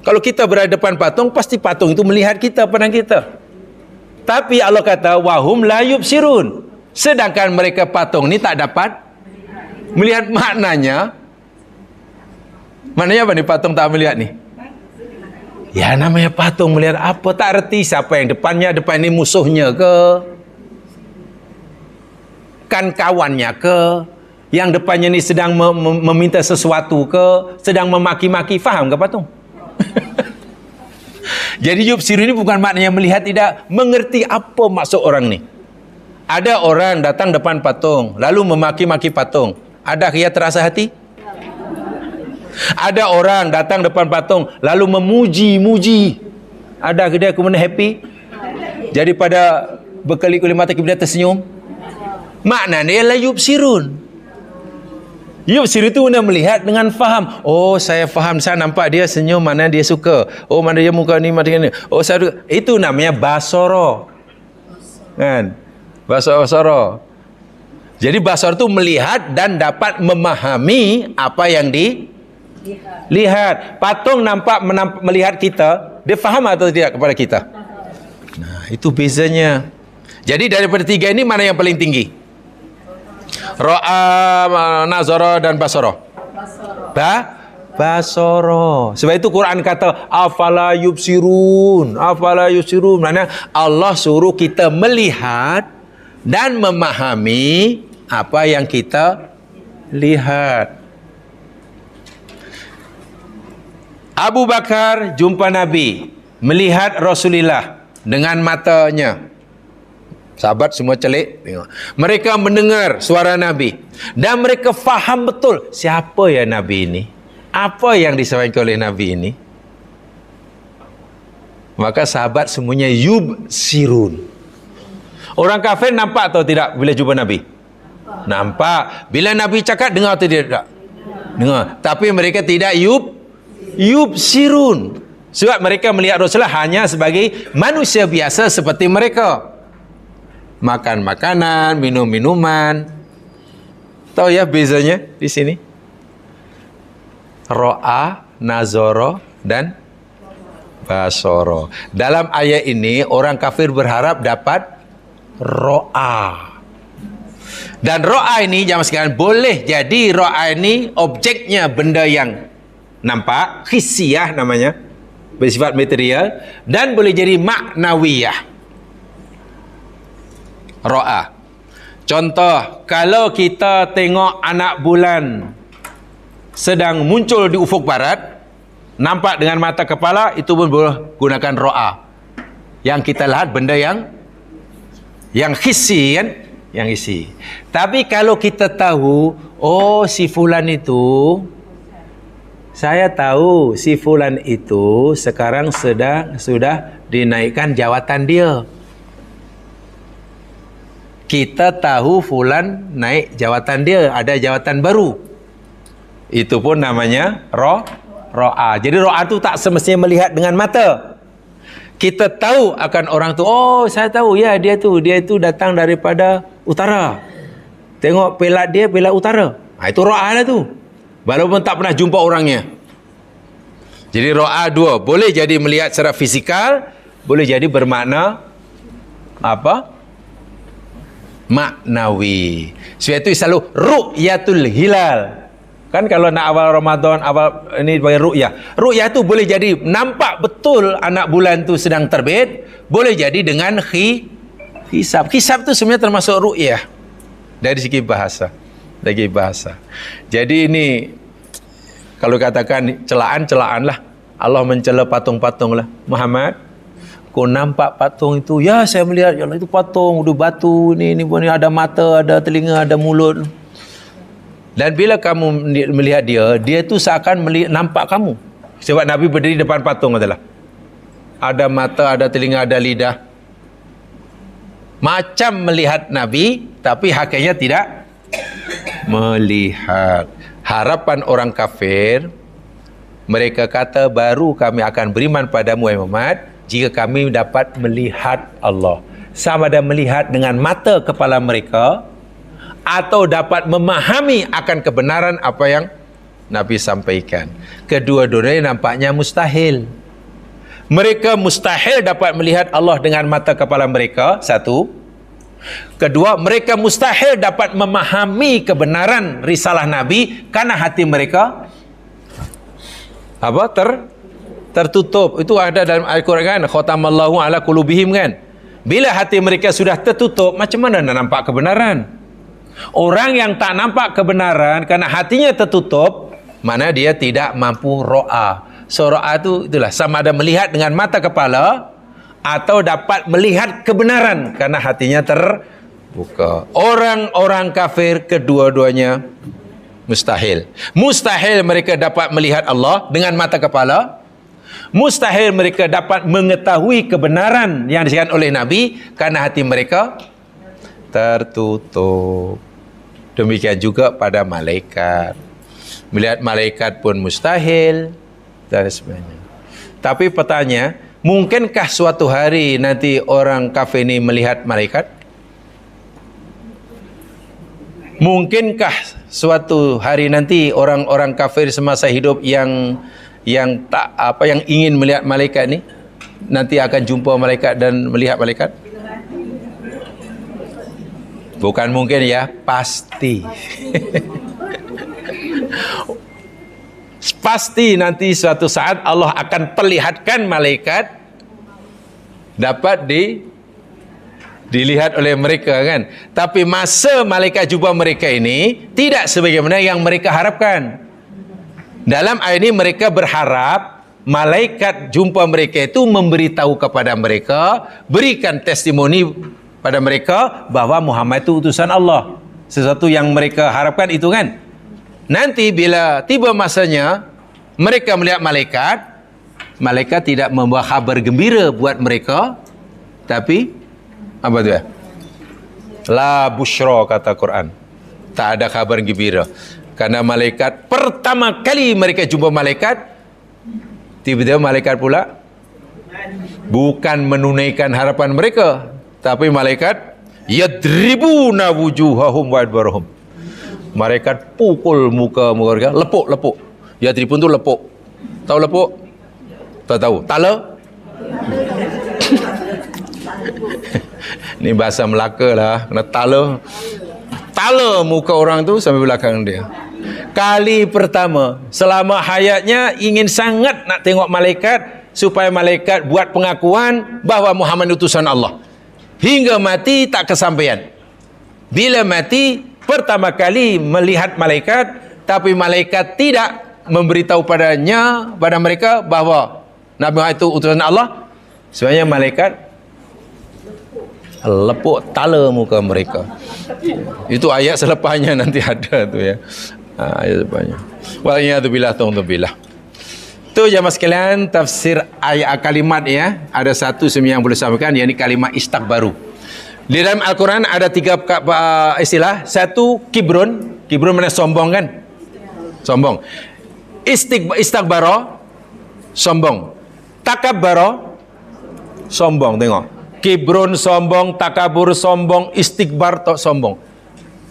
Kalau kita berada depan patung, pasti patung itu melihat kita, pandang kita. Tapi Allah kata, wahum la yubsirun, sedangkan mereka patung ini tak dapat melihat. Maknanya Maknanya apa nih patung tak melihat nih? Ya namanya patung melihat apa tak erti siapa yang depan ini musuhnya ke? Kan kawannya ke? Yang depannya ni sedang meminta sesuatu ke? Sedang memaki-maki, faham ke patung? Jadi yubsiru ini bukan maknanya melihat, tidak mengerti apa maksud orang ni. Ada orang datang depan patung lalu memaki-maki patung, ada dia terasa hati? Ada orang datang depan patung lalu memuji-muji, ada dia kemudian happy? Jadi pada berkali-kali mata kita tersenyum. Maknanya ialah yubsirun. Yubsir itu anda melihat dengan faham. Oh, saya faham, saya nampak dia senyum, mana dia suka. Oh, mana dia muka ni, macam ni. Oh, saya itu namanya basara. Kan? Basara. Jadi basara itu melihat dan dapat memahami apa yang dilihat. Patung nampak melihat kita, dia faham atau tidak kepada kita? Nah, itu bezanya. Jadi daripada tiga ini mana yang paling tinggi? Ra'a, nazara dan basara. Basara. Sebab itu Quran kata afala yubsirun. Maknanya Allah suruh kita melihat dan memahami apa yang kita lihat. Abu Bakar jumpa Nabi, melihat Rasulullah dengan matanya. Sahabat semua celik tengok. Mereka mendengar suara Nabi dan mereka faham betul siapa ya Nabi ini, apa yang disampaikan oleh Nabi ini. Maka sahabat semuanya yubsirun. Orang kafir nampak atau tidak bila jumpa Nabi? Nampak. Bila Nabi cakap, dengar atau tidak? Dengar. Tapi mereka tidak yubsirun. Sebab mereka melihat Rasulullah hanya sebagai manusia biasa seperti mereka. Makan makanan, minum minuman. Tahu ya bezanya di sini? Ra'a, nazara dan basara. Dalam ayat ini orang kafir berharap dapat ra'a. Dan ra'a ini jangan sekalian boleh jadi ra'a ini objeknya benda yang nampak, hissiyah namanya, bersifat material, dan boleh jadi maknawiyah. Ra'a. Contoh, kalau kita tengok anak bulan sedang muncul di ufuk barat, nampak dengan mata kepala, itu pun boleh gunakan ra'a. Yang kita lihat benda yang hissi kan? Yang hissi. Tapi kalau kita tahu, oh si fulan itu, saya tahu si fulan itu sekarang sudah dinaikkan jawatan dia. Kita tahu fulan naik jawatan dia, ada jawatan baru. Itu pun namanya ra'a. Jadi ra'a tu tak semestinya melihat dengan mata. Kita tahu akan orang tu, oh saya tahu ya dia itu datang daripada utara. Tengok pelat dia, pelat utara. Itu ra'a lah tu. Walaupun tak pernah jumpa orangnya. Jadi ra'a dua, boleh jadi melihat secara fizikal, boleh jadi bermakna apa? Maknawi. Sebab itu selalu ru'yatul hilal. Kan kalau nak awal Ramadan, awal ini bagi ru'yah. Ru'yah tu boleh jadi nampak betul anak bulan tu sedang terbit, boleh jadi dengan hisab. Hisab tu sebenarnya termasuk ru'yah dari segi bahasa. Jadi ini kalau katakan celaan lah. Allah mencela patung-patung lah. Muhammad, kau nampak patung itu? Ya, saya melihat. Ya Allah, itu patung, udah batu ni ada mata, ada telinga, ada mulut. Dan bila kamu melihat dia tu seakan nampak kamu. Sebab Nabi berdiri depan patung adalah ada mata, ada telinga, ada lidah. Macam melihat Nabi, tapi hakikatnya tidak melihat. Harapan orang kafir, mereka kata baru kami akan beriman padamu Muhammad jika kami dapat melihat Allah. Sama ada melihat dengan mata kepala mereka atau dapat memahami akan kebenaran apa yang Nabi sampaikan. Kedua-duanya nampaknya mustahil. Mereka mustahil dapat melihat Allah dengan mata kepala mereka, satu. Kedua, mereka mustahil dapat memahami kebenaran risalah Nabi karena hati mereka apa tertutup. Itu ada dalam Al-Quran kan, khatamallahu ala qulubihim kan. Bila hati mereka sudah tertutup, macam mana nak nampak kebenaran? Orang yang tak nampak kebenaran karena hatinya tertutup, mana dia tidak mampu ro'a. So ro'a itu itulah sama ada melihat dengan mata kepala atau dapat melihat kebenaran karena hatinya terbuka. Orang-orang kafir kedua-duanya mustahil. Mustahil mereka dapat melihat Allah dengan mata kepala. Mustahil mereka dapat mengetahui kebenaran yang disebutkan oleh Nabi karena hati mereka tertutup. Demikian juga pada malaikat. Melihat malaikat pun mustahil dan sebagainya. Tapi pertanyaan, mungkinkah suatu hari nanti orang kafir ini melihat malaikat? Mungkinkah suatu hari nanti orang-orang kafir semasa hidup yang ingin melihat malaikat ni nanti akan jumpa malaikat dan melihat malaikat? Bukan mungkin ya, pasti. Pasti nanti suatu saat Allah akan perlihatkan malaikat dapat dilihat oleh mereka kan. Tapi masa malaikat jumpa mereka ini tidak sebagaimana yang mereka harapkan. Dalam ayat ini mereka berharap malaikat jumpa mereka itu memberitahu kepada mereka, berikan testimoni pada mereka bahawa Muhammad itu utusan Allah. Sesuatu yang mereka harapkan itu kan. Nanti bila tiba masanya mereka melihat malaikat, malaikat tidak membawa kabar gembira buat mereka, tapi apa tu ya? La busyra kata Quran. Tak ada kabar gembira. Karena malaikat pertama kali mereka jumpa malaikat, tiba-tiba malaikat pula bukan menunaikan harapan mereka, tapi malaikat yadribuna wujuhahum wa adbarahum. Malaikat pukul muka mereka, lepuk. Yadribun tu lepuk. Tahu lepuk? Tak tahu. Tala? Ni bahasa Melaka lah. Kena tala muka orang tu sampai belakang dia. Kali pertama selama hayatnya ingin sangat nak tengok malaikat supaya malaikat buat pengakuan bahawa Muhammad utusan Allah. Hingga mati tak kesampaian. Bila mati pertama kali melihat malaikat, tapi malaikat tidak memberitahu pada mereka bahawa Nabi Muhammad itu utusan Allah. Sebenarnya malaikat lepuk tala muka mereka. Itu ayat selepasnya nanti ada tu ya. Ayat selepasnya. Waliyadzubillah ta'udzubillah. Tu jemaah sekalian tafsir ayat kalimat ya. Ada satu yang boleh sampaikan, yakni kalimat istakbaru. Di dalam Al-Quran ada 3 istilah. Satu kibrun. Kibrun mana sombong kan? Sombong. Istakbara sombong. Takabbara sombong. Tengok. Kibrun sombong, takabur sombong, istikbar tak sombong.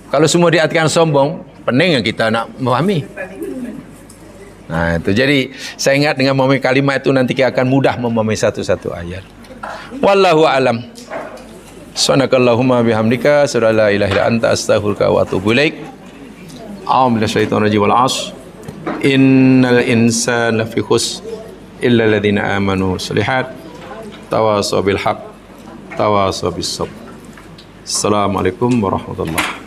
Kalau semua diartikan sombong, pening kita nak memahami. Nah itu. Jadi saya ingat dengan memahami kalimat itu nanti kita akan mudah memahami satu-satu ayat. Wallahu alam. Subhanakallahumma bihamdika asyhadu an la ilaha illa anta astaghfiruka wa atubu ilaik. A'udzu billahi minasyaitonir rajim wal 'ashr. Innal insana lafi khusr illa alladziina aamanu shalihat tawasaw bil haqq tawasaw bis sabr. Assalamualaikum warahmatullahi wabarakatuh.